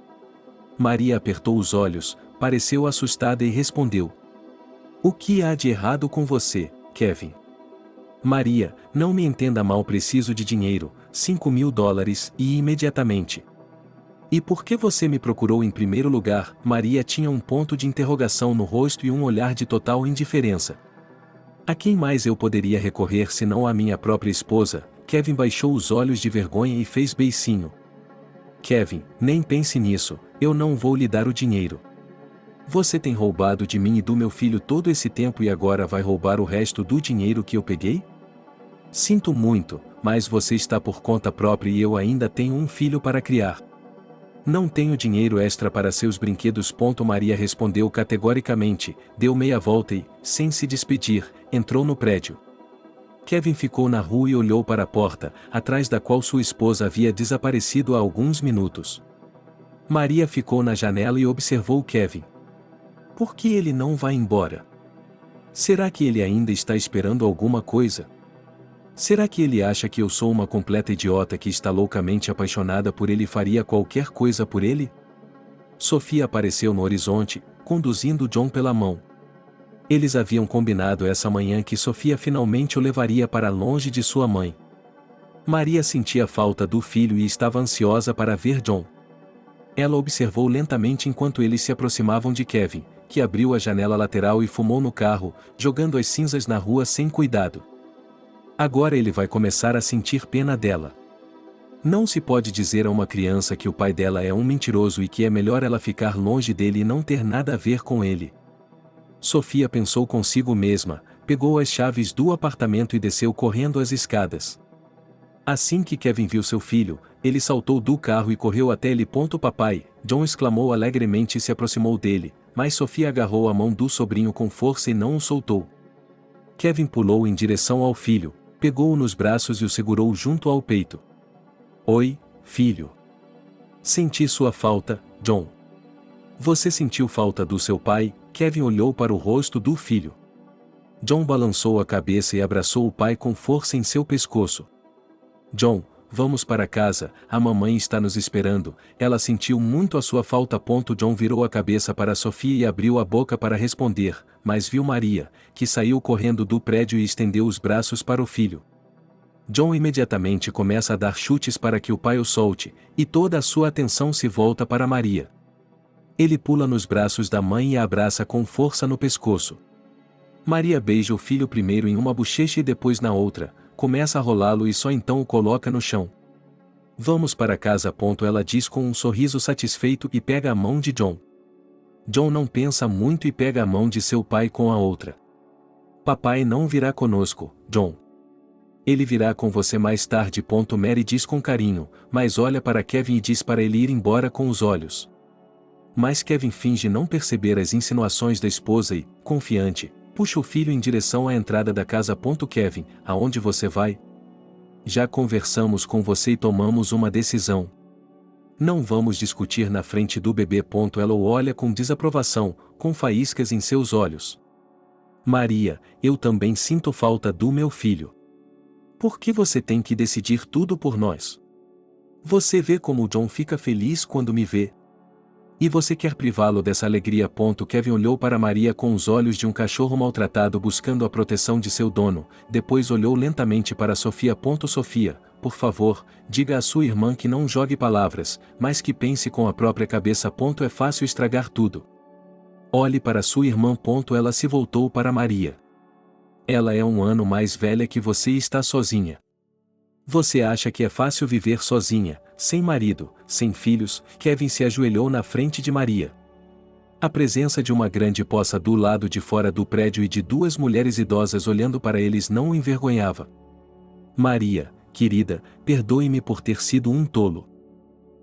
Maria apertou os olhos, pareceu assustada e respondeu: O que há de errado com você, Kevin? Maria, não me entenda mal, preciso de dinheiro, $5.000, e imediatamente. E por que você me procurou em primeiro lugar? Maria tinha um ponto de interrogação no rosto e um olhar de total indiferença. A quem mais eu poderia recorrer senão à minha própria esposa? Kevin baixou os olhos de vergonha e fez beicinho. Kevin, nem pense nisso, eu não vou lhe dar o dinheiro. Você tem roubado de mim e do meu filho todo esse tempo e agora vai roubar o resto do dinheiro que eu peguei? Sinto muito, mas você está por conta própria e eu ainda tenho um filho para criar. Não tenho dinheiro extra para seus brinquedos. Maria respondeu categoricamente, deu meia volta e, sem se despedir, entrou no prédio. Kevin ficou na rua e olhou para a porta, atrás da qual sua esposa havia desaparecido há alguns minutos. Maria ficou na janela e observou Kevin. Por que ele não vai embora? Será que ele ainda está esperando alguma coisa? Será que ele acha que eu sou uma completa idiota que está loucamente apaixonada por ele e faria qualquer coisa por ele? Sofia apareceu no horizonte, conduzindo John pela mão. Eles haviam combinado essa manhã que Sofia finalmente o levaria para longe de sua mãe. Maria sentia falta do filho e estava ansiosa para ver John. Ela observou lentamente enquanto eles se aproximavam de Kevin, que abriu a janela lateral e fumou no carro, jogando as cinzas na rua sem cuidado. Agora ele vai começar a sentir pena dela. Não se pode dizer a uma criança que o pai dela é um mentiroso e que é melhor ela ficar longe dele e não ter nada a ver com ele. Sofia pensou consigo mesma, pegou as chaves do apartamento e desceu correndo as escadas. Assim que Kevin viu seu filho, ele saltou do carro e correu até ele. Papai, John exclamou alegremente e se aproximou dele, mas Sofia agarrou a mão do sobrinho com força e não o soltou. Kevin pulou em direção ao filho, pegou-o nos braços e o segurou junto ao peito. Oi, filho. Senti sua falta, John. Você sentiu falta do seu pai? Kevin olhou para o rosto do filho. John balançou a cabeça e abraçou o pai com força em seu pescoço. John, vamos para casa, a mamãe está nos esperando, ela sentiu muito a sua falta. John virou a cabeça para Sofia e abriu a boca para responder, mas viu Maria, que saiu correndo do prédio e estendeu os braços para o filho. John imediatamente começa a dar chutes para que o pai o solte, e toda a sua atenção se volta para Maria. Ele pula nos braços da mãe e a abraça com força no pescoço. Maria beija o filho primeiro em uma bochecha e depois na outra, começa a rolá-lo e só então o coloca no chão. Vamos para casa. Ela diz com um sorriso satisfeito e pega a mão de John. John não pensa muito e pega a mão de seu pai com a outra. Papai não virá conosco, John. Ele virá com você mais tarde. Mary diz com carinho, mas olha para Kevin e diz para ele ir embora com os olhos. Mas Kevin finge não perceber as insinuações da esposa e, confiante, puxa o filho em direção à entrada da casa. Kevin, aonde você vai? Já conversamos com você e tomamos uma decisão. Não vamos discutir na frente do bebê. Ela o olha com desaprovação, com faíscas em seus olhos. Maria, eu também sinto falta do meu filho. Por que você tem que decidir tudo por nós? Você vê como o John fica feliz quando me vê. E você quer privá-lo dessa alegria. Kevin olhou para Maria com os olhos de um cachorro maltratado buscando a proteção de seu dono, depois olhou lentamente para Sofia. Sofia, por favor, diga à sua irmã que não jogue palavras, mas que pense com a própria cabeça. É fácil estragar tudo. Olhe para sua irmã. Ela se voltou para Maria. Ela é 1 ano mais velha que você e está sozinha. Você acha que é fácil viver sozinha, sem marido, sem filhos? Kevin se ajoelhou na frente de Maria. A presença de uma grande poça do lado de fora do prédio e de 2 mulheres idosas olhando para eles não o envergonhava. Maria, querida, perdoe-me por ter sido um tolo.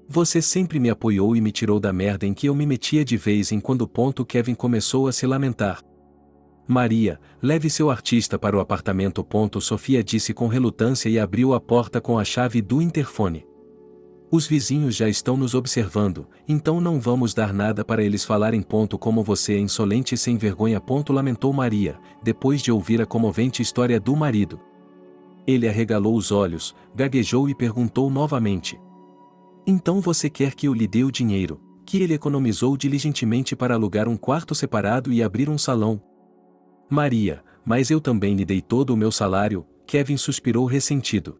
Você sempre me apoiou e me tirou da merda em que eu me metia de vez em quando. Kevin começou a se lamentar. Maria, leve seu artista para o apartamento. Sofia disse com relutância e abriu a porta com a chave do interfone. Os vizinhos já estão nos observando, então não vamos dar nada para eles falarem. Como você é insolente e sem vergonha. Lamentou Maria, depois de ouvir a comovente história do marido. Ele arregalou os olhos, gaguejou e perguntou novamente. Então você quer que eu lhe dê o dinheiro, que ele economizou diligentemente para alugar um quarto separado e abrir um salão? Maria, mas eu também lhe dei todo o meu salário, Kevin suspirou ressentido.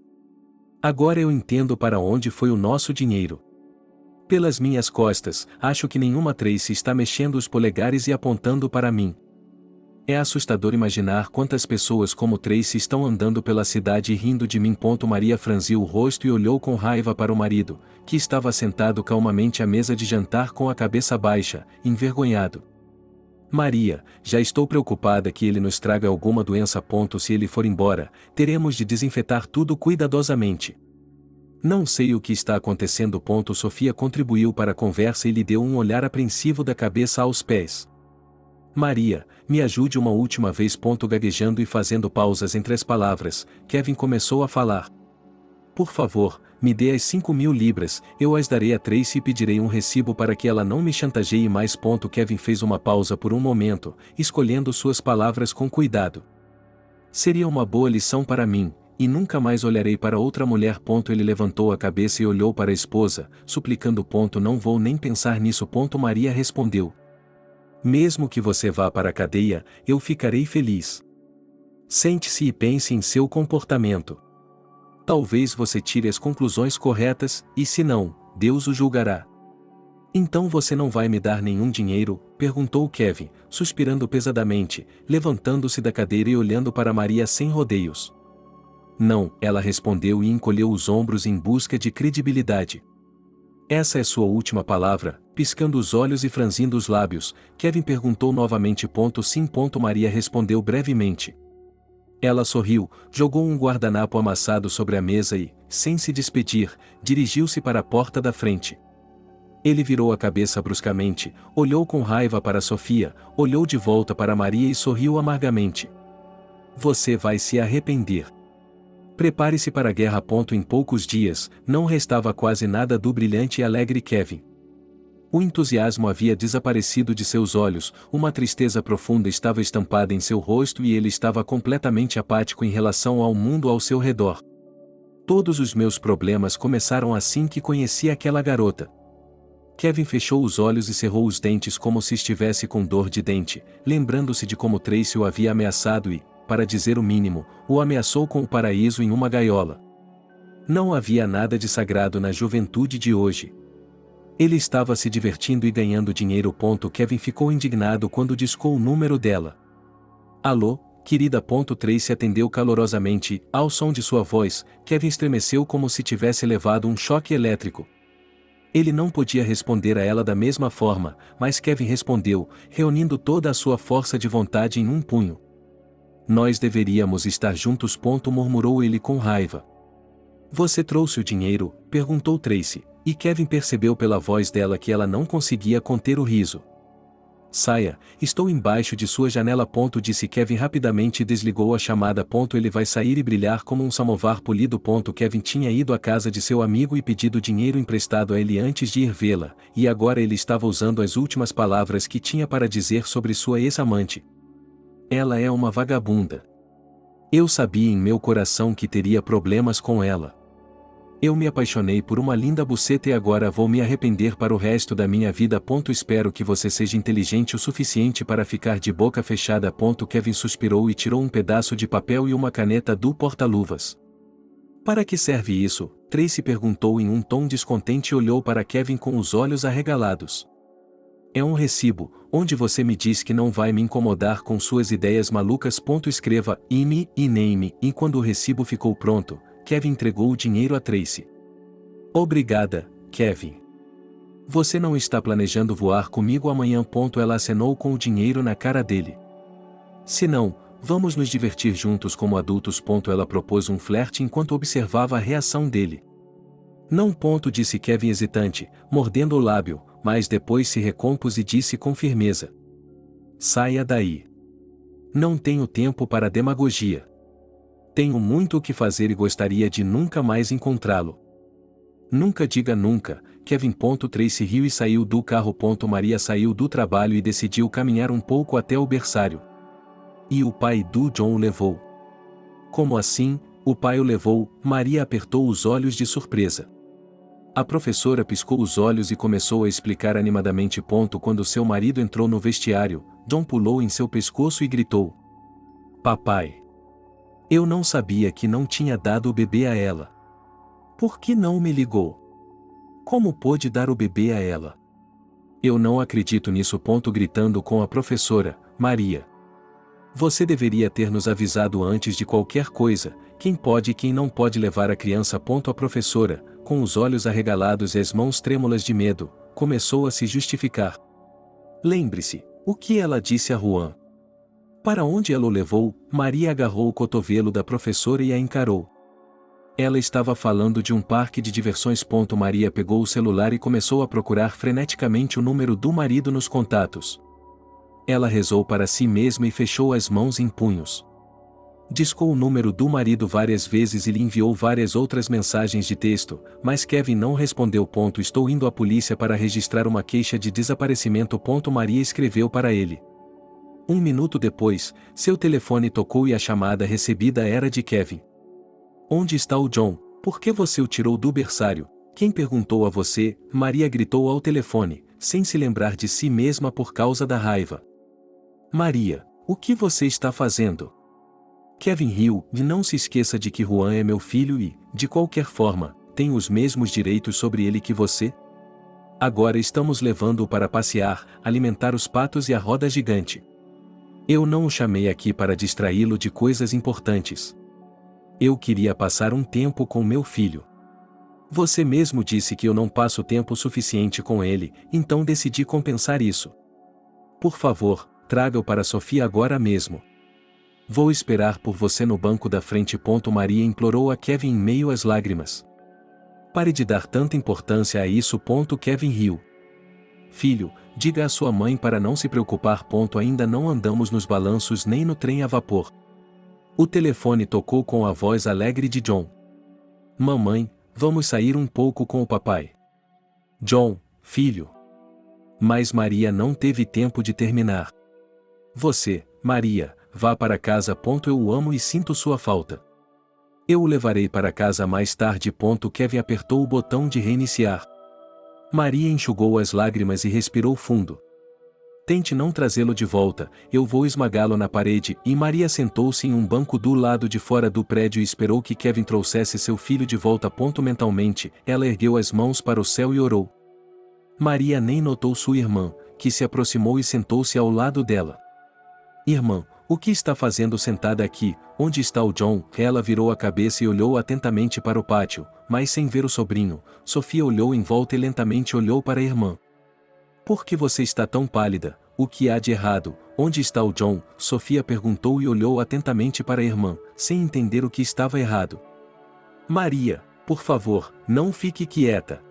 Agora eu entendo para onde foi o nosso dinheiro. Pelas minhas costas, acho que nenhuma Tracy está mexendo os polegares e apontando para mim. É assustador imaginar quantas pessoas como Tracy estão andando pela cidade e rindo de mim. Maria franziu o rosto e olhou com raiva para o marido, que estava sentado calmamente à mesa de jantar com a cabeça baixa, envergonhado. Maria, já estou preocupada que ele nos traga alguma doença. Se ele for embora, teremos de desinfetar tudo cuidadosamente. Não sei o que está acontecendo. Sofia contribuiu para a conversa e lhe deu um olhar apreensivo da cabeça aos pés. Maria, me ajude uma última vez. Gaguejando e fazendo pausas entre as palavras, Kevin começou a falar. Por favor, me dê as 5.000 libras, eu as darei a Tracy e pedirei um recibo para que ela não me chantageie mais. Kevin fez uma pausa por um momento, escolhendo suas palavras com cuidado. Seria uma boa lição para mim, e nunca mais olharei para outra mulher. Ele levantou a cabeça e olhou para a esposa, suplicando. Não vou nem pensar nisso. Maria respondeu. Mesmo que você vá para a cadeia, eu ficarei feliz. Sente-se e pense em seu comportamento. Talvez você tire as conclusões corretas, e se não, Deus o julgará. Então você não vai me dar nenhum dinheiro? Perguntou Kevin, suspirando pesadamente, levantando-se da cadeira e olhando para Maria sem rodeios. Não, ela respondeu e encolheu os ombros em busca de credibilidade. Essa é sua última palavra? Piscando os olhos e franzindo os lábios, Kevin perguntou novamente. Sim. Maria respondeu brevemente. Ela sorriu, jogou um guardanapo amassado sobre a mesa e, sem se despedir, dirigiu-se para a porta da frente. Ele virou a cabeça bruscamente, olhou com raiva para Sofia, olhou de volta para Maria e sorriu amargamente. Você vai se arrepender. Prepare-se para a guerra. Em poucos dias, não restava quase nada do brilhante e alegre Kevin. O entusiasmo havia desaparecido de seus olhos, uma tristeza profunda estava estampada em seu rosto e ele estava completamente apático em relação ao mundo ao seu redor. Todos os meus problemas começaram assim que conheci aquela garota. Kevin fechou os olhos e cerrou os dentes como se estivesse com dor de dente, lembrando-se de como Tracy o havia ameaçado e, para dizer o mínimo, o ameaçou com o paraíso em uma gaiola. Não havia nada de sagrado na juventude de hoje. Ele estava se divertindo e ganhando dinheiro. Kevin ficou indignado quando discou o número dela. Alô, querida. Tracy atendeu calorosamente, ao som de sua voz, Kevin estremeceu como se tivesse levado um choque elétrico. Ele não podia responder a ela da mesma forma, mas Kevin respondeu, reunindo toda a sua força de vontade em um punho. Nós deveríamos estar juntos. Murmurou ele com raiva. Você trouxe o dinheiro? Perguntou Tracy, e Kevin percebeu pela voz dela que ela não conseguia conter o riso. Saia, estou embaixo de sua janela. Disse Kevin rapidamente e desligou a chamada. Ele vai sair e brilhar como um samovar polido. Kevin tinha ido à casa de seu amigo e pedido dinheiro emprestado a ele antes de ir vê-la, e agora ele estava usando as últimas palavras que tinha para dizer sobre sua ex-amante. Ela é uma vagabunda. Eu sabia em meu coração que teria problemas com ela. Eu me apaixonei por uma linda buceta e agora vou me arrepender para o resto da minha vida. Espero que você seja inteligente o suficiente para ficar de boca fechada. Kevin suspirou e tirou um pedaço de papel e uma caneta do porta-luvas. Para que serve isso? Tracy perguntou em um tom descontente e olhou para Kevin com os olhos arregalados. É um recibo, onde você me diz que não vai me incomodar com suas ideias malucas. Escreva IME e NAME. E quando o recibo ficou pronto, Kevin entregou o dinheiro a Tracy. Obrigada, Kevin. Você não está planejando voar comigo amanhã? Ela acenou com o dinheiro na cara dele. Se não, vamos nos divertir juntos como adultos. Ela propôs um flerte enquanto observava a reação dele. Não. Disse Kevin hesitante, mordendo o lábio, mas depois se recompôs e disse com firmeza. Saia daí. Não tenho tempo para demagogia. Tenho muito o que fazer e gostaria de nunca mais encontrá-lo. Nunca diga nunca, Kevin. Tracy riu e saiu do carro. Maria saiu do trabalho e decidiu caminhar um pouco até o berçário. E o pai do John o levou. Como assim? O pai o levou, Maria apertou os olhos de surpresa. A professora piscou os olhos e começou a explicar animadamente. Quando seu marido entrou no vestiário, John pulou em seu pescoço e gritou: Papai! Eu não sabia que não tinha dado o bebê a ela. Por que não me ligou? Como pôde dar o bebê a ela? Eu não acredito nisso. Gritando com a professora, Maria. Você deveria ter nos avisado antes de qualquer coisa, quem pode e quem não pode levar a criança. A professora, com os olhos arregalados e as mãos trêmulas de medo, começou a se justificar. Lembre-se, o que ela disse a Juan? Para onde ela o levou? Maria agarrou o cotovelo da professora e a encarou. Ela estava falando de um parque de diversões. Maria pegou o celular e começou a procurar freneticamente o número do marido nos contatos. Ela rezou para si mesma e fechou as mãos em punhos. Discou o número do marido várias vezes e lhe enviou várias outras mensagens de texto, mas Kevin não respondeu. Estou indo à polícia para registrar uma queixa de desaparecimento. Maria escreveu para ele. 1 minuto depois, seu telefone tocou e a chamada recebida era de Kevin. Onde está o John? Por que você o tirou do berçário? Quem perguntou a você? Maria gritou ao telefone, sem se lembrar de si mesma por causa da raiva. Maria, o que você está fazendo? Kevin riu, e não se esqueça de que Juan é meu filho e, de qualquer forma, tem os mesmos direitos sobre ele que você. Agora estamos levando-o para passear, alimentar os patos e a roda gigante. Eu não o chamei aqui para distraí-lo de coisas importantes. Eu queria passar um tempo com meu filho. Você mesmo disse que eu não passo tempo suficiente com ele, então decidi compensar isso. Por favor, traga-o para Sofia agora mesmo. Vou esperar por você no banco da frente. Maria implorou a Kevin em meio às lágrimas. Pare de dar tanta importância a isso. Kevin riu. Filho, diga à sua mãe para não se preocupar. Ainda não andamos nos balanços nem no trem a vapor. O telefone tocou com a voz alegre de John. Mamãe, vamos sair um pouco com o papai. John, filho. Mas Maria não teve tempo de terminar. Você, Maria, vá para casa. Eu o amo e sinto sua falta. Eu o levarei para casa mais tarde. Kevin apertou o botão de reiniciar. Maria enxugou as lágrimas e respirou fundo. Tente não trazê-lo de volta, eu vou esmagá-lo na parede. E Maria sentou-se em um banco do lado de fora do prédio e esperou que Kevin trouxesse seu filho de volta. Mentalmente, ela ergueu as mãos para o céu e orou. Maria nem notou sua irmã, que se aproximou e sentou-se ao lado dela. Irmã, o que está fazendo sentada aqui? Onde está o John? Ela virou a cabeça e olhou atentamente para o pátio, mas sem ver o sobrinho. Sofia olhou em volta e lentamente olhou para a irmã. Por que você está tão pálida? O que há de errado? Onde está o John? Sofia perguntou e olhou atentamente para a irmã, sem entender o que estava errado. Maria, por favor, não fique quieta.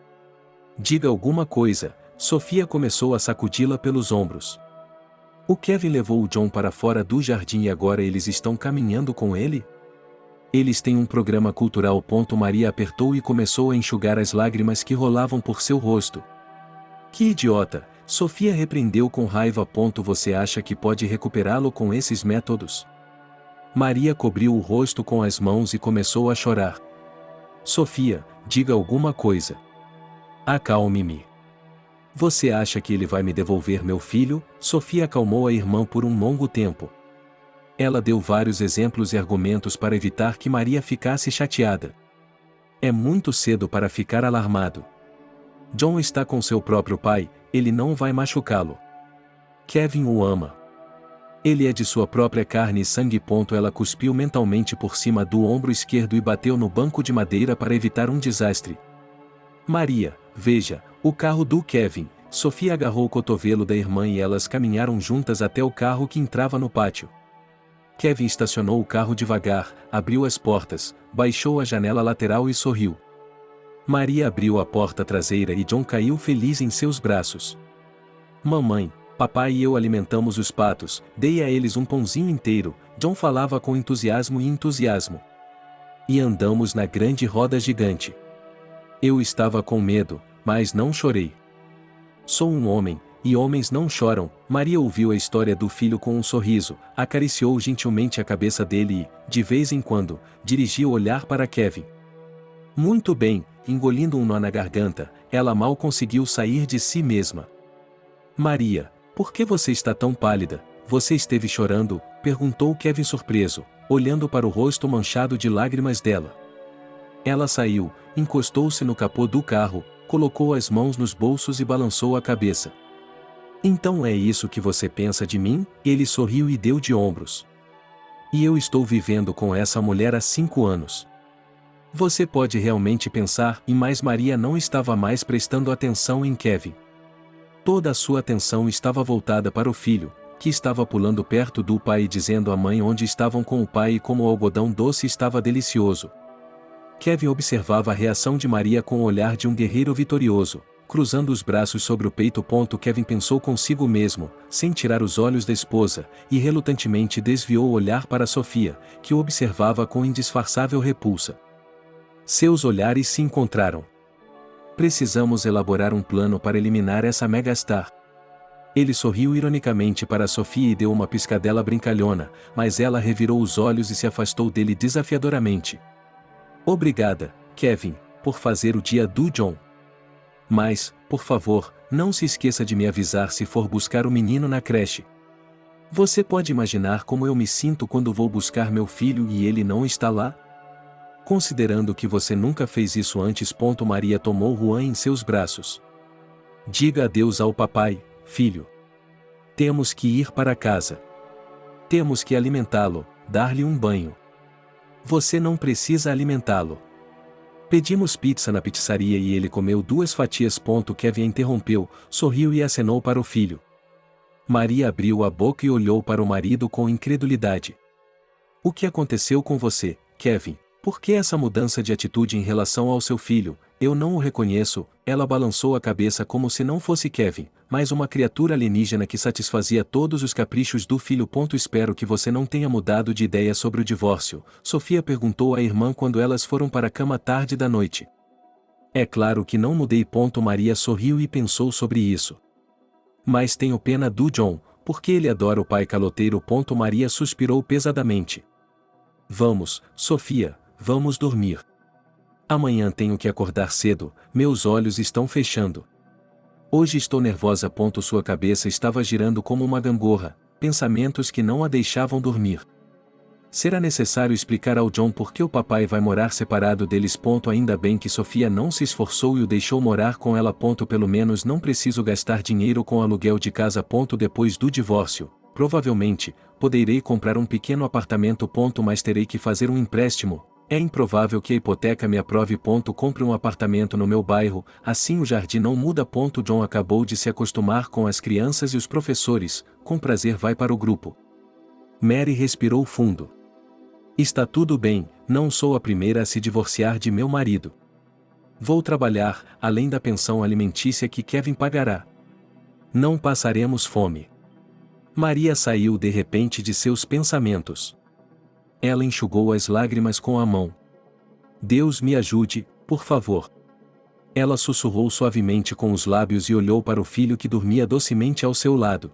Diga alguma coisa. Sofia começou a sacudi-la pelos ombros. O Kevin levou o John para fora do jardim e agora eles estão caminhando com ele? Eles têm um programa cultural. Maria apertou e começou a enxugar as lágrimas que rolavam por seu rosto. Que idiota! Sofia repreendeu com raiva. Você acha que pode recuperá-lo com esses métodos? Maria cobriu o rosto com as mãos e começou a chorar. Sofia, diga alguma coisa. Acalme-me. Você acha que ele vai me devolver meu filho? Sofia acalmou a irmã por um longo tempo. Ela deu vários exemplos e argumentos para evitar que Maria ficasse chateada. É muito cedo para ficar alarmado. John está com seu próprio pai, ele não vai machucá-lo. Kevin o ama. Ele é de sua própria carne e sangue. Ela cuspiu mentalmente por cima do ombro esquerdo e bateu no banco de madeira para evitar um desastre. Maria, veja, o carro do Kevin. Sofia agarrou o cotovelo da irmã e elas caminharam juntas até o carro que entrava no pátio. Kevin estacionou o carro devagar, abriu as portas, baixou a janela lateral e sorriu. Maria abriu a porta traseira e John caiu feliz em seus braços. Mamãe, papai e eu alimentamos os patos, dei a eles um pãozinho inteiro. John falava com entusiasmo. E andamos na grande roda gigante. Eu estava com medo, mas não chorei. Sou um homem, e homens não choram. Maria ouviu a história do filho com um sorriso, acariciou gentilmente a cabeça dele e, de vez em quando, dirigiu o olhar para Kevin. Muito bem, engolindo um nó na garganta, ela mal conseguiu sair de si mesma. Maria, por que você está tão pálida? Você esteve chorando? Perguntou Kevin surpreso, olhando para o rosto manchado de lágrimas dela. Ela saiu, encostou-se no capô do carro, colocou as mãos nos bolsos e balançou a cabeça. Então é isso que você pensa de mim? Ele sorriu e deu de ombros. E eu estou vivendo com essa mulher há 5 anos. Você pode realmente pensar, mas Maria não estava mais prestando atenção em Kevin. Toda a sua atenção estava voltada para o filho, que estava pulando perto do pai e dizendo à mãe onde estavam com o pai e como o algodão doce estava delicioso. Kevin observava a reação de Maria com o olhar de um guerreiro vitorioso, cruzando os braços sobre o peito. Kevin pensou consigo mesmo, sem tirar os olhos da esposa, e relutantemente desviou o olhar para Sofia, que o observava com indisfarçável repulsa. Seus olhares se encontraram. Precisamos elaborar um plano para eliminar essa megastar. Ele sorriu ironicamente para Sofia e deu uma piscadela brincalhona, mas ela revirou os olhos e se afastou dele desafiadoramente. Obrigada, Kevin, por fazer o dia do John. Mas, por favor, não se esqueça de me avisar se for buscar o menino na creche. Você pode imaginar como eu me sinto quando vou buscar meu filho e ele não está lá? Considerando que você nunca fez isso antes. Maria tomou Juan em seus braços. Diga adeus ao papai, filho. Temos que ir para casa. Temos que alimentá-lo, dar-lhe um banho. Você não precisa alimentá-lo. Pedimos pizza na pizzaria e ele comeu 2 fatias. Kevin interrompeu, sorriu e acenou para o filho. Maria abriu a boca e olhou para o marido com incredulidade. O que aconteceu com você, Kevin? Por que essa mudança de atitude em relação ao seu filho? Eu não o reconheço. Ela balançou a cabeça como se não fosse Kevin, mas uma criatura alienígena que satisfazia todos os caprichos do filho. Espero que você não tenha mudado de ideia sobre o divórcio, Sofia perguntou à irmã quando elas foram para a cama tarde da noite. É claro que não mudei. Maria sorriu e pensou sobre isso. Mas tenho pena do John, porque ele adora o pai caloteiro. Maria suspirou pesadamente. Vamos, Sofia. Vamos dormir. Amanhã tenho que acordar cedo, meus olhos estão fechando. Hoje estou nervosa. Sua cabeça estava girando como uma gangorra, pensamentos que não a deixavam dormir. Será necessário explicar ao John por que o papai vai morar separado deles. Ainda bem que Sofia não se esforçou e o deixou morar com ela. Pelo menos não preciso gastar dinheiro com aluguel de casa. Depois do divórcio, provavelmente, poderei comprar um pequeno apartamento. Mas terei que fazer um empréstimo. É improvável que a hipoteca me aprove. Compre um apartamento no meu bairro, assim o jardim não muda. John acabou de se acostumar com as crianças e os professores, com prazer vai para o grupo. Mary respirou fundo. Está tudo bem, não sou a primeira a se divorciar de meu marido. Vou trabalhar, além da pensão alimentícia que Kevin pagará. Não passaremos fome. Maria saiu de repente de seus pensamentos. Ela enxugou as lágrimas com a mão. Deus me ajude, por favor. Ela sussurrou suavemente com os lábios e olhou para o filho que dormia docemente ao seu lado.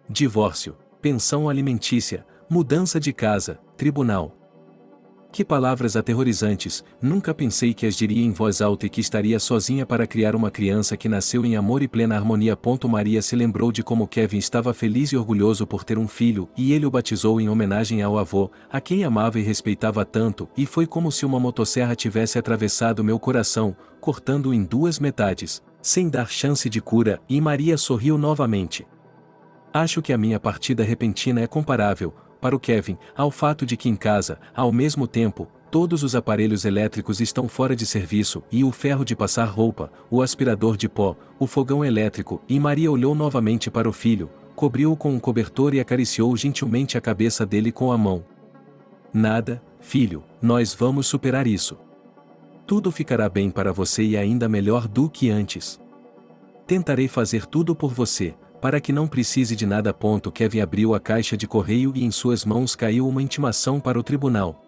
Divórcio, pensão alimentícia, mudança de casa, tribunal. Que palavras aterrorizantes, nunca pensei que as diria em voz alta e que estaria sozinha para criar uma criança que nasceu em amor e plena harmonia. Maria se lembrou de como Kevin estava feliz e orgulhoso por ter um filho, e ele o batizou em homenagem ao avô, a quem amava e respeitava tanto, e foi como se uma motosserra tivesse atravessado meu coração, cortando-o em 2 metades, sem dar chance de cura, e Maria sorriu novamente. Acho que a minha partida repentina é comparável, para o Kevin, ao fato de que em casa, ao mesmo tempo, todos os aparelhos elétricos estão fora de serviço, e o ferro de passar roupa, o aspirador de pó, o fogão elétrico, e Maria olhou novamente para o filho, cobriu-o com um cobertor e acariciou gentilmente a cabeça dele com a mão. Nada, filho, nós vamos superar isso. Tudo ficará bem para você e ainda melhor do que antes. Tentarei fazer tudo por você, para que não precise de nada. Kevin abriu a caixa de correio e em suas mãos caiu uma intimação para o tribunal.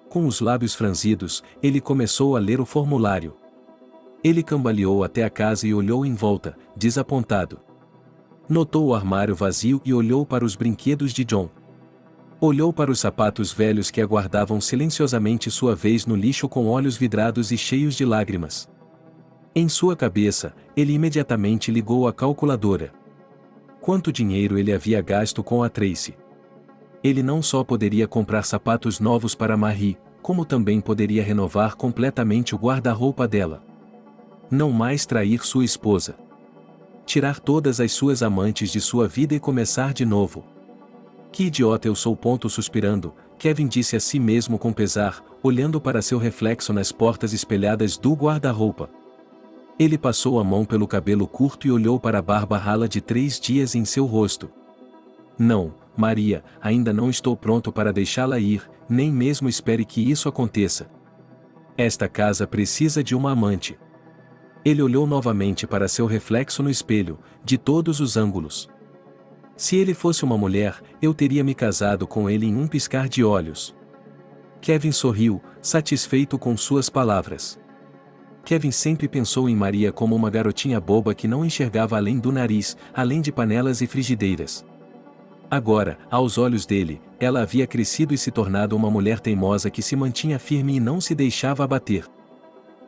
Com os lábios franzidos, ele começou a ler o formulário. Ele cambaleou até a casa e olhou em volta, desapontado. Notou o armário vazio e olhou para os brinquedos de John. Olhou para os sapatos velhos que aguardavam silenciosamente sua vez no lixo com olhos vidrados e cheios de lágrimas. Em sua cabeça, ele imediatamente ligou a calculadora. Quanto dinheiro ele havia gasto com a Tracy? Ele não só poderia comprar sapatos novos para Marie, como também poderia renovar completamente o guarda-roupa dela. Não mais trair sua esposa. Tirar todas as suas amantes de sua vida e começar de novo. Que idiota eu sou! Suspirando, Kevin disse a si mesmo com pesar, olhando para seu reflexo nas portas espelhadas do guarda-roupa. Ele passou a mão pelo cabelo curto e olhou para a barba rala de 3 dias em seu rosto. Não, Maria, ainda não estou pronto para deixá-la ir, nem mesmo espere que isso aconteça. Esta casa precisa de uma amante. Ele olhou novamente para seu reflexo no espelho, de todos os ângulos. Se ele fosse uma mulher, eu teria me casado com ele em um piscar de olhos. Kevin sorriu, satisfeito com suas palavras. Kevin sempre pensou em Maria como uma garotinha boba que não enxergava além do nariz, além de panelas e frigideiras. Agora, aos olhos dele, ela havia crescido e se tornado uma mulher teimosa que se mantinha firme e não se deixava abater.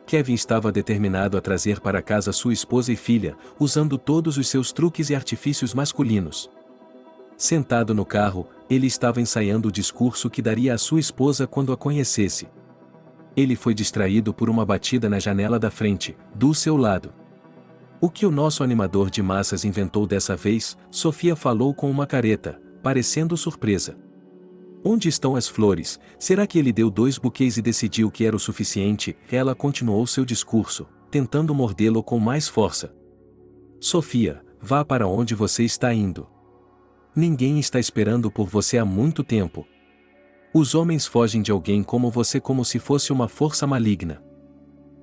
Kevin estava determinado a trazer para casa sua esposa e filha, usando todos os seus truques e artifícios masculinos. Sentado no carro, ele estava ensaiando o discurso que daria à sua esposa quando a conhecesse. Ele foi distraído por uma batida na janela da frente, do seu lado. O que o nosso animador de massas inventou dessa vez? Sofia falou com uma careta, parecendo surpresa. Onde estão as flores? Será que ele deu 2 buquês e decidiu que era o suficiente? Ela continuou seu discurso, tentando mordê-lo com mais força. Sofia, vá para onde você está indo. Ninguém está esperando por você há muito tempo. Os homens fogem de alguém como você como se fosse uma força maligna.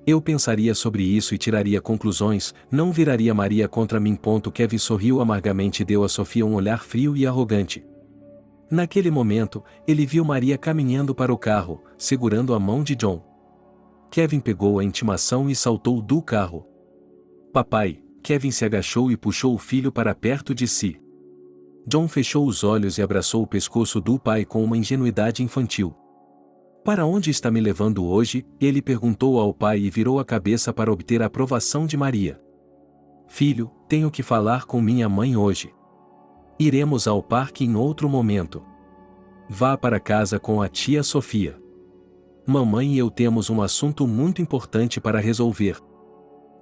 Eu pensaria sobre isso e tiraria conclusões, não viraria Maria contra mim. Kevin sorriu amargamente e deu a Sofia um olhar frio e arrogante. Naquele momento, ele viu Maria caminhando para o carro, segurando a mão de John. Kevin pegou a intimação e saltou do carro. Papai, Kevin se agachou e puxou o filho para perto de si. John fechou os olhos e abraçou o pescoço do pai com uma ingenuidade infantil. Para onde está me levando hoje? Ele perguntou ao pai e virou a cabeça para obter a aprovação de Maria. Filho, tenho que falar com minha mãe hoje. Iremos ao parque em outro momento. Vá para casa com a tia Sofia. Mamãe e eu temos um assunto muito importante para resolver.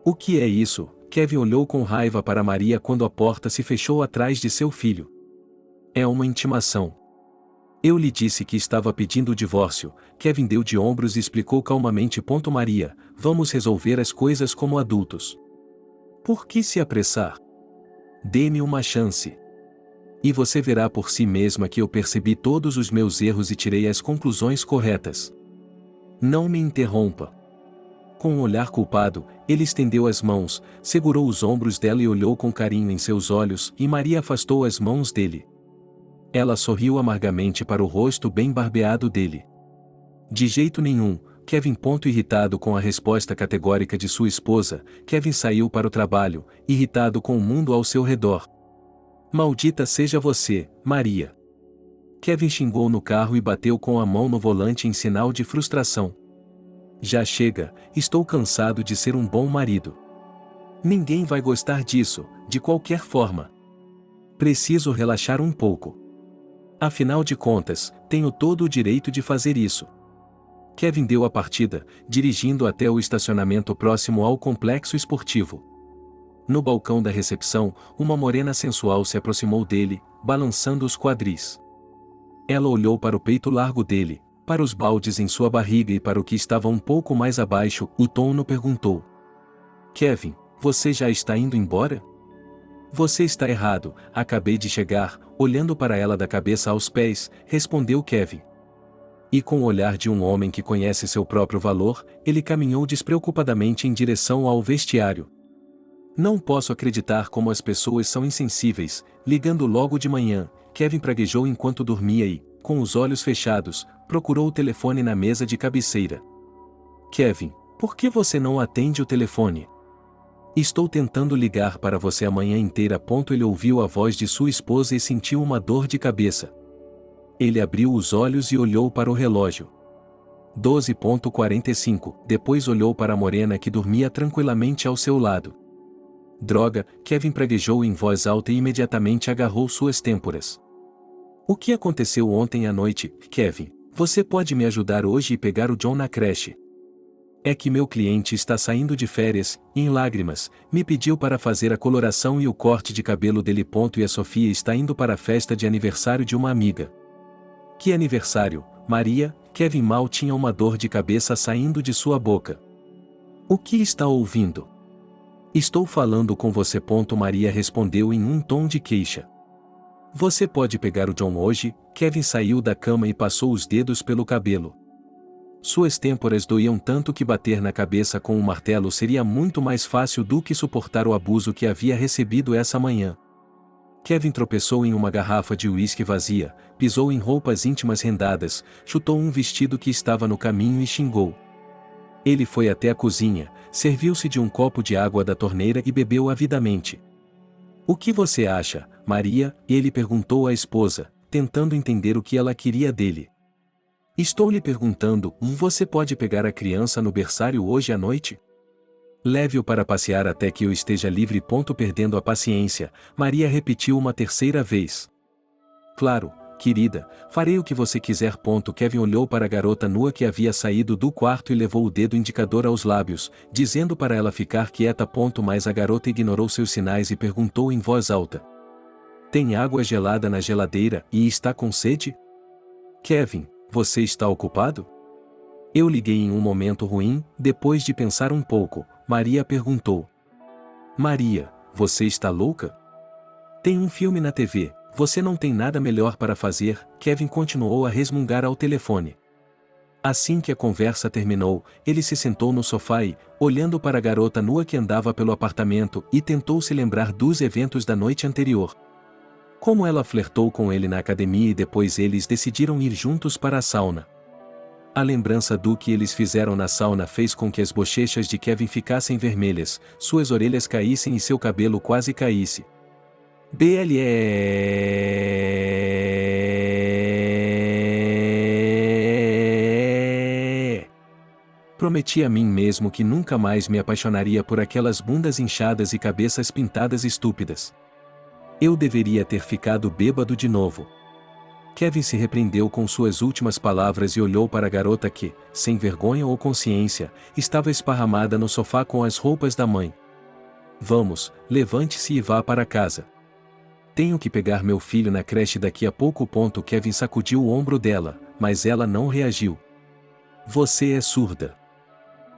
O que é isso? Kevin olhou com raiva para Maria quando a porta se fechou atrás de seu filho. É uma intimação. Eu lhe disse que estava pedindo o divórcio. Kevin deu de ombros e explicou calmamente. Maria, vamos resolver as coisas como adultos. Por que se apressar? Dê-me uma chance. E você verá por si mesma que eu percebi todos os meus erros e tirei as conclusões corretas. Não me interrompa. Com um olhar culpado, ele estendeu as mãos, segurou os ombros dela e olhou com carinho em seus olhos, e Maria afastou as mãos dele. Ela sorriu amargamente para o rosto bem barbeado dele. De jeito nenhum, Kevin. Irritado com a resposta categórica de sua esposa, Kevin saiu para o trabalho, irritado com o mundo ao seu redor. Maldita seja você, Maria. Kevin xingou no carro e bateu com a mão no volante em sinal de frustração. Já chega, estou cansado de ser um bom marido. Ninguém vai gostar disso, de qualquer forma. Preciso relaxar um pouco. Afinal de contas, tenho todo o direito de fazer isso. Kevin deu a partida, dirigindo até o estacionamento próximo ao complexo esportivo. No balcão da recepção, uma morena sensual se aproximou dele, balançando os quadris. Ela olhou para o peito largo dele, para os baldes em sua barriga e para o que estava um pouco mais abaixo. O Tono perguntou: Kevin, você já está indo embora? Você está errado, acabei de chegar. Olhando para ela da cabeça aos pés, respondeu Kevin. E com o olhar de um homem que conhece seu próprio valor, ele caminhou despreocupadamente em direção ao vestiário. Não posso acreditar como as pessoas são insensíveis. Ligando logo de manhã, Kevin praguejou enquanto dormia e, com os olhos fechados, procurou o telefone na mesa de cabeceira. Kevin, por que você não atende o telefone? Estou tentando ligar para você a manhã inteira. Ele ouviu a voz de sua esposa e sentiu uma dor de cabeça. Ele abriu os olhos e olhou para o relógio. 12:45. Depois olhou para a morena que dormia tranquilamente ao seu lado. Droga, Kevin praguejou em voz alta e imediatamente agarrou suas têmporas. O que aconteceu ontem à noite, Kevin? Você pode me ajudar hoje e pegar o John na creche? É que meu cliente está saindo de férias, em lágrimas, me pediu para fazer a coloração e o corte de cabelo dele. E a Sofia está indo para a festa de aniversário de uma amiga. Que aniversário, Maria? Kevin mal tinha uma dor de cabeça saindo de sua boca. O que está ouvindo? Estou falando com você. Maria respondeu em um tom de queixa. Você pode pegar o John hoje? Kevin saiu da cama e passou os dedos pelo cabelo. Suas têmporas doíam tanto que bater na cabeça com um martelo seria muito mais fácil do que suportar o abuso que havia recebido essa manhã. Kevin tropeçou em uma garrafa de uísque vazia, pisou em roupas íntimas rendadas, chutou um vestido que estava no caminho e xingou. Ele foi até a cozinha, serviu-se de um copo de água da torneira e bebeu avidamente. O que você acha, Maria? Ele perguntou à esposa, tentando entender o que ela queria dele. Estou lhe perguntando, você pode pegar a criança no berçário hoje à noite? Leve-o para passear até que eu esteja livre. Perdendo a paciência, Maria repetiu uma terceira vez. Claro, querida, farei o que você quiser. Kevin olhou para a garota nua que havia saído do quarto e levou o dedo indicador aos lábios, dizendo para ela ficar quieta. Mas a garota ignorou seus sinais e perguntou em voz alta. Tem água gelada na geladeira e está com sede? Kevin, você está ocupado? Eu liguei em um momento ruim. Depois de pensar um pouco, Maria perguntou. Maria, você está louca? Tem um filme na TV, você não tem nada melhor para fazer? Kevin continuou a resmungar ao telefone. Assim que a conversa terminou, ele se sentou no sofá e, olhando para a garota nua que andava pelo apartamento, e tentou se lembrar dos eventos da noite anterior. Como ela flertou com ele na academia e depois eles decidiram ir juntos para a sauna. A lembrança do que eles fizeram na sauna fez com que as bochechas de Kevin ficassem vermelhas, suas orelhas caíssem e seu cabelo quase caísse. Prometi a mim mesmo que nunca mais me apaixonaria por aquelas bundas inchadas e cabeças pintadas estúpidas. Eu deveria ter ficado bêbado de novo. Kevin se repreendeu com suas últimas palavras e olhou para a garota que, sem vergonha ou consciência, estava esparramada no sofá com as roupas da mãe. Vamos, levante-se e vá para casa. Tenho que pegar meu filho na creche daqui a pouco. Kevin sacudiu o ombro dela, mas ela não reagiu. Você é surda.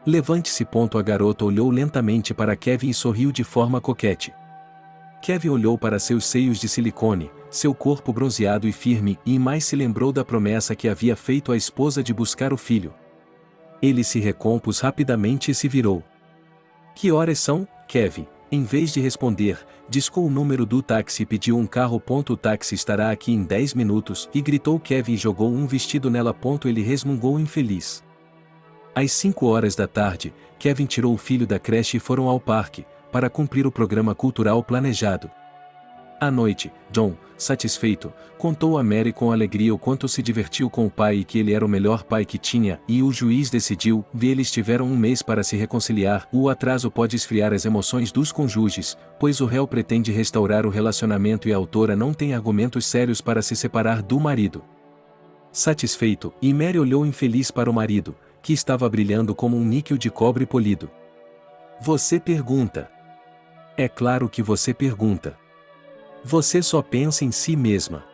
Levante-se. A garota olhou lentamente para Kevin e sorriu de forma coquete. Kevin olhou para seus seios de silicone, seu corpo bronzeado e firme, e mais se lembrou da promessa que havia feito à esposa de buscar o filho. Ele se recompôs rapidamente e se virou. Que horas são, Kevin? Em vez de responder, discou o número do táxi e pediu um carro. O táxi estará aqui em 10 minutos, e gritou Kevin e jogou um vestido nela. Ele resmungou infeliz. Às 5 horas da tarde, Kevin tirou o filho da creche e foram ao parque, para cumprir o programa cultural planejado. À noite, John, satisfeito, contou a Mary com alegria o quanto se divertiu com o pai e que ele era o melhor pai que tinha, e o juiz decidiu, eles tiveram um mês para se reconciliar. O atraso pode esfriar as emoções dos cônjuges, pois o réu pretende restaurar o relacionamento e a autora não tem argumentos sérios para se separar do marido. Satisfeito, e Mary olhou infeliz para o marido, que estava brilhando como um níquel de cobre polido. Você pergunta. É claro que você pergunta. Você só pensa em si mesma.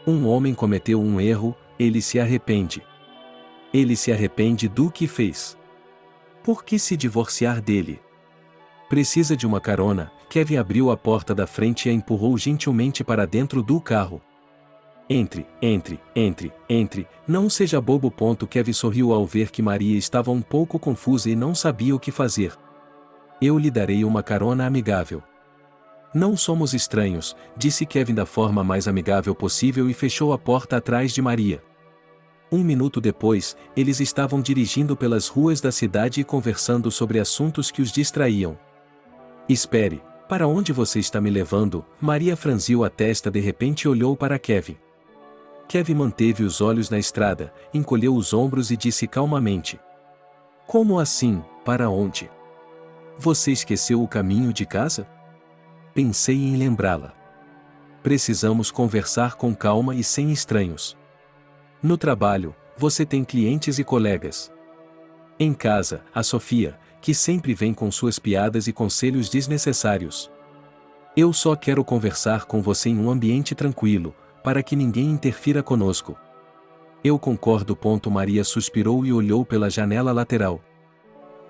Um homem cometeu um erro, ele se arrepende. Ele se arrepende do que fez. Por que se divorciar dele? Precisa de uma carona. Kevin abriu a porta da frente e a empurrou gentilmente para dentro do carro. Entre, não seja bobo. Kevin sorriu ao ver que Maria estava um pouco confusa e não sabia o que fazer. Eu lhe darei uma carona amigável. Não somos estranhos, disse Kevin da forma mais amigável possível e fechou a porta atrás de Maria. Um minuto depois, eles estavam dirigindo pelas ruas da cidade e conversando sobre assuntos que os distraíam. Espere, para onde você está me levando? Maria franziu a testa de repente e olhou para Kevin. Kevin manteve os olhos na estrada, encolheu os ombros e disse calmamente: Como assim, para onde? Você esqueceu o caminho de casa? Pensei em lembrá-la. Precisamos conversar com calma e sem estranhos. No trabalho, você tem clientes e colegas. Em casa, a Sofia, que sempre vem com suas piadas e conselhos desnecessários. Eu só quero conversar com você em um ambiente tranquilo, para que ninguém interfira conosco. Eu concordo. Maria suspirou e olhou pela janela lateral.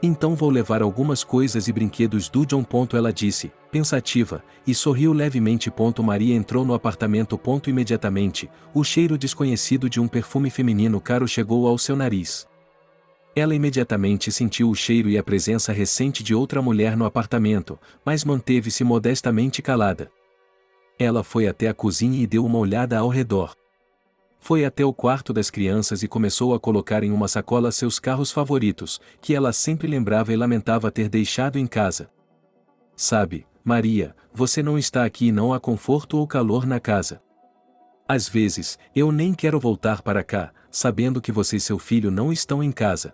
Então vou levar algumas coisas e brinquedos do John. Ela disse, pensativa, e sorriu levemente. Maria entrou no apartamento. Imediatamente, o cheiro desconhecido de um perfume feminino caro chegou ao seu nariz. Ela imediatamente sentiu o cheiro e a presença recente de outra mulher no apartamento, mas manteve-se modestamente calada. Ela foi até a cozinha e deu uma olhada ao redor. Foi até o quarto das crianças e começou a colocar em uma sacola seus carros favoritos, que ela sempre lembrava e lamentava ter deixado em casa. Sabe, Maria, você não está aqui e não há conforto ou calor na casa. Às vezes, eu nem quero voltar para cá, sabendo que você e seu filho não estão em casa.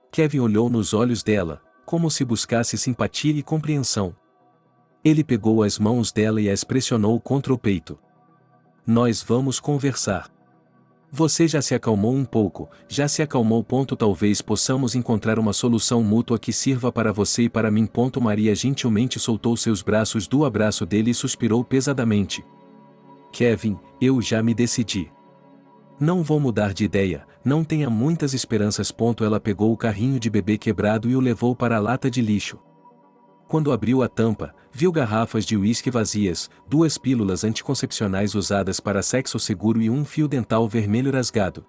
Kevin olhou nos olhos dela, como se buscasse simpatia e compreensão. Ele pegou as mãos dela e as pressionou contra o peito. Nós vamos conversar. Você já se acalmou um pouco, já se acalmou. Talvez possamos encontrar uma solução mútua que sirva para você e para mim. Maria gentilmente soltou seus braços do abraço dele e suspirou pesadamente. Kevin, eu já me decidi. Não vou mudar de ideia, não tenha muitas esperanças. Ela pegou o carrinho de bebê quebrado e o levou para a lata de lixo. Quando abriu a tampa, viu garrafas de uísque vazias, 2 pílulas anticoncepcionais usadas para sexo seguro e um fio dental vermelho rasgado.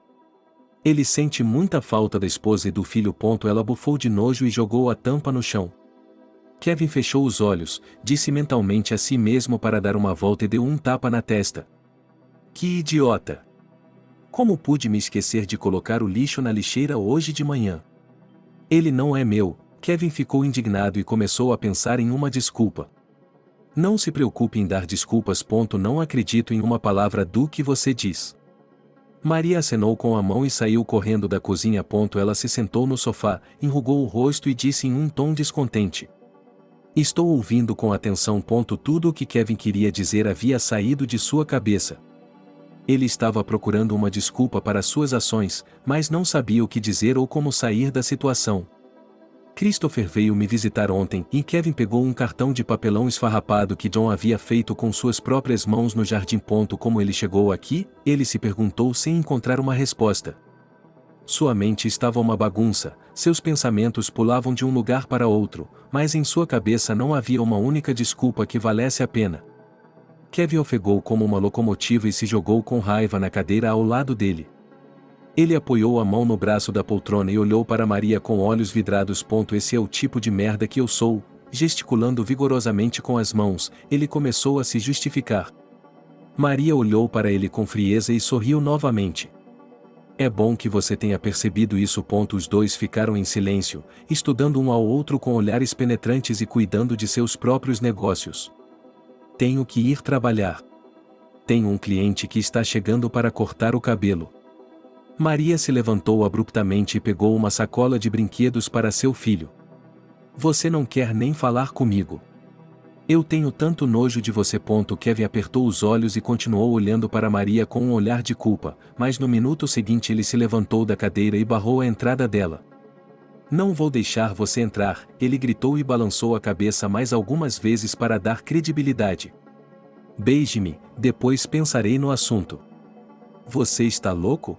Ele sente muita falta da esposa e do filho. Ela bufou de nojo e jogou a tampa no chão. Kevin fechou os olhos, disse mentalmente a si mesmo para dar uma volta e deu um tapa na testa. Que idiota! Como pude me esquecer de colocar o lixo na lixeira hoje de manhã? Ele não é meu. Kevin ficou indignado e começou a pensar em uma desculpa. Não se preocupe em dar desculpas. Não acredito em uma palavra do que você diz. Maria acenou com a mão e saiu correndo da cozinha. Ela se sentou no sofá, enrugou o rosto e disse em um tom descontente: Estou ouvindo com atenção. Tudo o que Kevin queria dizer havia saído de sua cabeça. Ele estava procurando uma desculpa para suas ações, mas não sabia o que dizer ou como sair da situação. Christopher veio me visitar ontem e Kevin pegou um cartão de papelão esfarrapado que John havia feito com suas próprias mãos no jardim. Como ele chegou aqui? Ele se perguntou sem encontrar uma resposta. Sua mente estava uma bagunça, seus pensamentos pulavam de um lugar para outro, mas em sua cabeça não havia uma única desculpa que valesse a pena. Kevin ofegou como uma locomotiva e se jogou com raiva na cadeira ao lado dele. Ele apoiou a mão no braço da poltrona e olhou para Maria com olhos vidrados. Esse é o tipo de merda que eu sou. Gesticulando vigorosamente com as mãos, ele começou a se justificar. Maria olhou para ele com frieza e sorriu novamente. É bom que você tenha percebido isso. Os dois ficaram em silêncio, estudando um ao outro com olhares penetrantes e cuidando de seus próprios negócios. Tenho que ir trabalhar. Tenho um cliente que está chegando para cortar o cabelo. Maria se levantou abruptamente e pegou uma sacola de brinquedos para seu filho. Você não quer nem falar comigo. Eu tenho tanto nojo de você. Kevin apertou os olhos e continuou olhando para Maria com um olhar de culpa, mas no minuto seguinte ele se levantou da cadeira e barrou a entrada dela. Não vou deixar você entrar, ele gritou e balançou a cabeça mais algumas vezes para dar credibilidade. Beije-me, depois pensarei no assunto. Você está louco?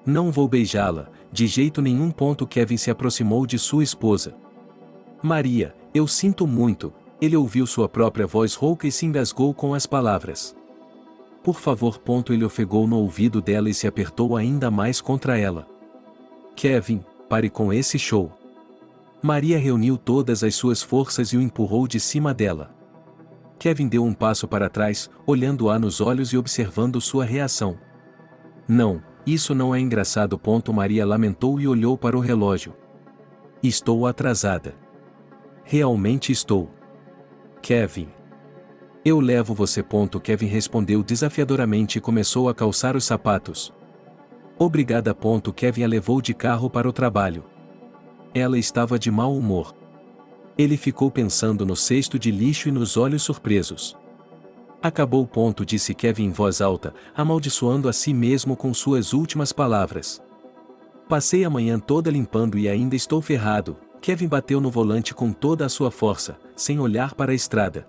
Não vou beijá-la, de jeito nenhum. Kevin se aproximou de sua esposa. Maria, eu sinto muito. Ele ouviu sua própria voz rouca e se engasgou com as palavras. Por favor. Ele ofegou no ouvido dela e se apertou ainda mais contra ela. Kevin, pare com esse show. Maria reuniu todas as suas forças e o empurrou de cima dela. Kevin deu um passo para trás, olhando-a nos olhos e observando sua reação. Não, isso não é engraçado. Maria lamentou e olhou para o relógio. Estou atrasada. Realmente estou. Kevin. Eu levo você. Kevin respondeu desafiadoramente e começou a calçar os sapatos. Obrigada. Kevin a levou de carro para o trabalho. Ela estava de mau humor. Ele ficou pensando no cesto de lixo e nos olhos surpresos. Acabou. Disse Kevin em voz alta, amaldiçoando a si mesmo com suas últimas palavras. Passei a manhã toda limpando e ainda estou ferrado. Kevin bateu no volante com toda a sua força, sem olhar para a estrada.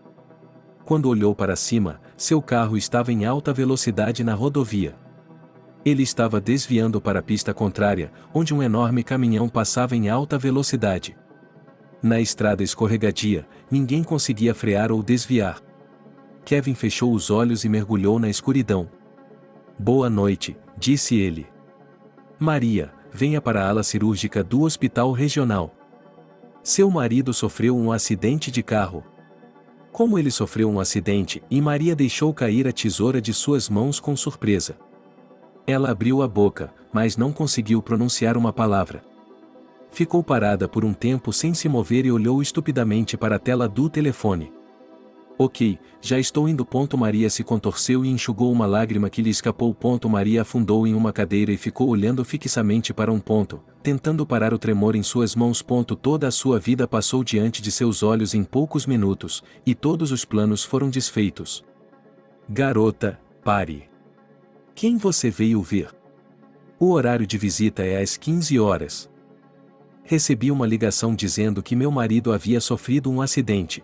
Quando olhou para cima, seu carro estava em alta velocidade na rodovia. Ele estava desviando para a pista contrária, onde um enorme caminhão passava em alta velocidade. Na estrada escorregadia, ninguém conseguia frear ou desviar. Kevin fechou os olhos e mergulhou na escuridão. Boa noite, disse ele. Maria, venha para a ala cirúrgica do hospital regional. Seu marido sofreu um acidente de carro. Como ele sofreu um acidente, e Maria deixou cair a tesoura de suas mãos com surpresa. Ela abriu a boca, mas não conseguiu pronunciar uma palavra. Ficou parada por um tempo sem se mover e olhou estupidamente para a tela do telefone. Ok, já estou indo. Maria se contorceu e enxugou uma lágrima que lhe escapou. Maria afundou em uma cadeira e ficou olhando fixamente para um ponto, tentando parar o tremor em suas mãos. Toda a sua vida passou diante de seus olhos em poucos minutos, e todos os planos foram desfeitos. Garota, pare. Quem você veio ver? O horário de visita é às 15 horas. Recebi uma ligação dizendo que meu marido havia sofrido um acidente.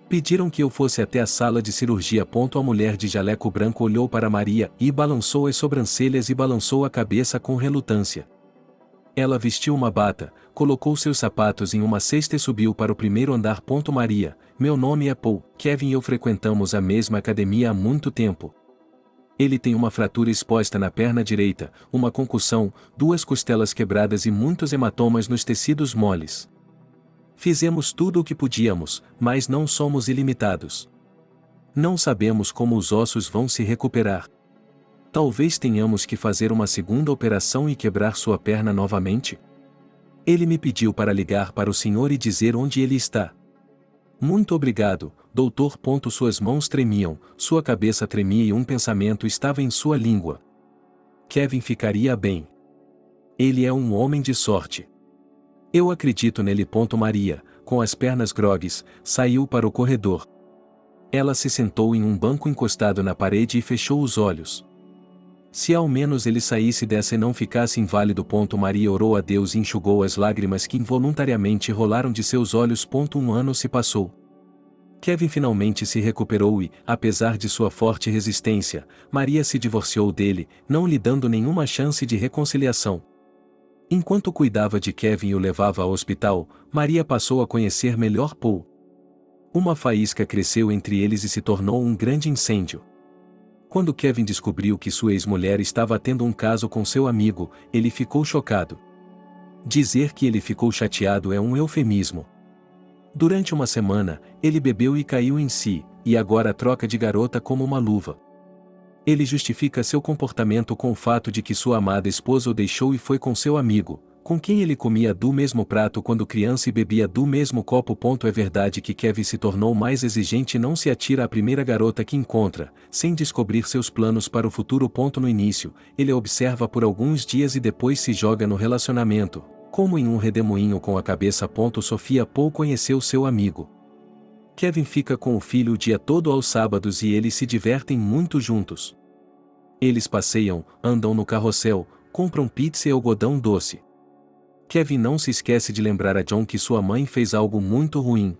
Pediram que eu fosse até a sala de cirurgia. A mulher de jaleco branco olhou para Maria e balançou as sobrancelhas e balançou a cabeça com relutância. Ela vestiu uma bata, colocou seus sapatos em uma cesta e subiu para o primeiro andar. Maria, meu nome é Paul. Kevin e eu frequentamos a mesma academia há muito tempo. Ele tem uma fratura exposta na perna direita, uma concussão, 2 costelas quebradas e muitos hematomas nos tecidos moles. Fizemos tudo o que podíamos, mas não somos ilimitados. Não sabemos como os ossos vão se recuperar. Talvez tenhamos que fazer uma segunda operação e quebrar sua perna novamente? Ele me pediu para ligar para o senhor e dizer onde ele está. Muito obrigado, doutor. Suas mãos tremiam, sua cabeça tremia e um pensamento estava em sua língua. Kevin ficaria bem. Ele é um homem de sorte. Eu acredito nele. Maria, com as pernas grogues, saiu para o corredor. Ela se sentou em um banco encostado na parede e fechou os olhos. Se ao menos ele saísse dessa e não ficasse inválido. Maria orou a Deus e enxugou as lágrimas que involuntariamente rolaram de seus olhos. Um ano se passou. Kevin finalmente se recuperou e, apesar de sua forte resistência, Maria se divorciou dele, não lhe dando nenhuma chance de reconciliação. Enquanto cuidava de Kevin e o levava ao hospital, Maria passou a conhecer melhor Paul. Uma faísca cresceu entre eles e se tornou um grande incêndio. Quando Kevin descobriu que sua ex-mulher estava tendo um caso com seu amigo, ele ficou chocado. Dizer que ele ficou chateado é um eufemismo. Durante uma semana, ele bebeu e caiu em si, e agora troca de garota como uma luva. Ele justifica seu comportamento com o fato de que sua amada esposa o deixou e foi com seu amigo, com quem ele comia do mesmo prato quando criança e bebia do mesmo copo. É verdade que Kevin se tornou mais exigente e não se atira à primeira garota que encontra, sem descobrir seus planos para o futuro. No início, ele a observa por alguns dias e depois se joga no relacionamento, como em um redemoinho com a cabeça. Sofia. Paul conheceu seu amigo. Kevin fica com o filho o dia todo aos sábados e eles se divertem muito juntos. Eles passeiam, andam no carrossel, compram pizza e algodão doce. Kevin não se esquece de lembrar a John que sua mãe fez algo muito ruim.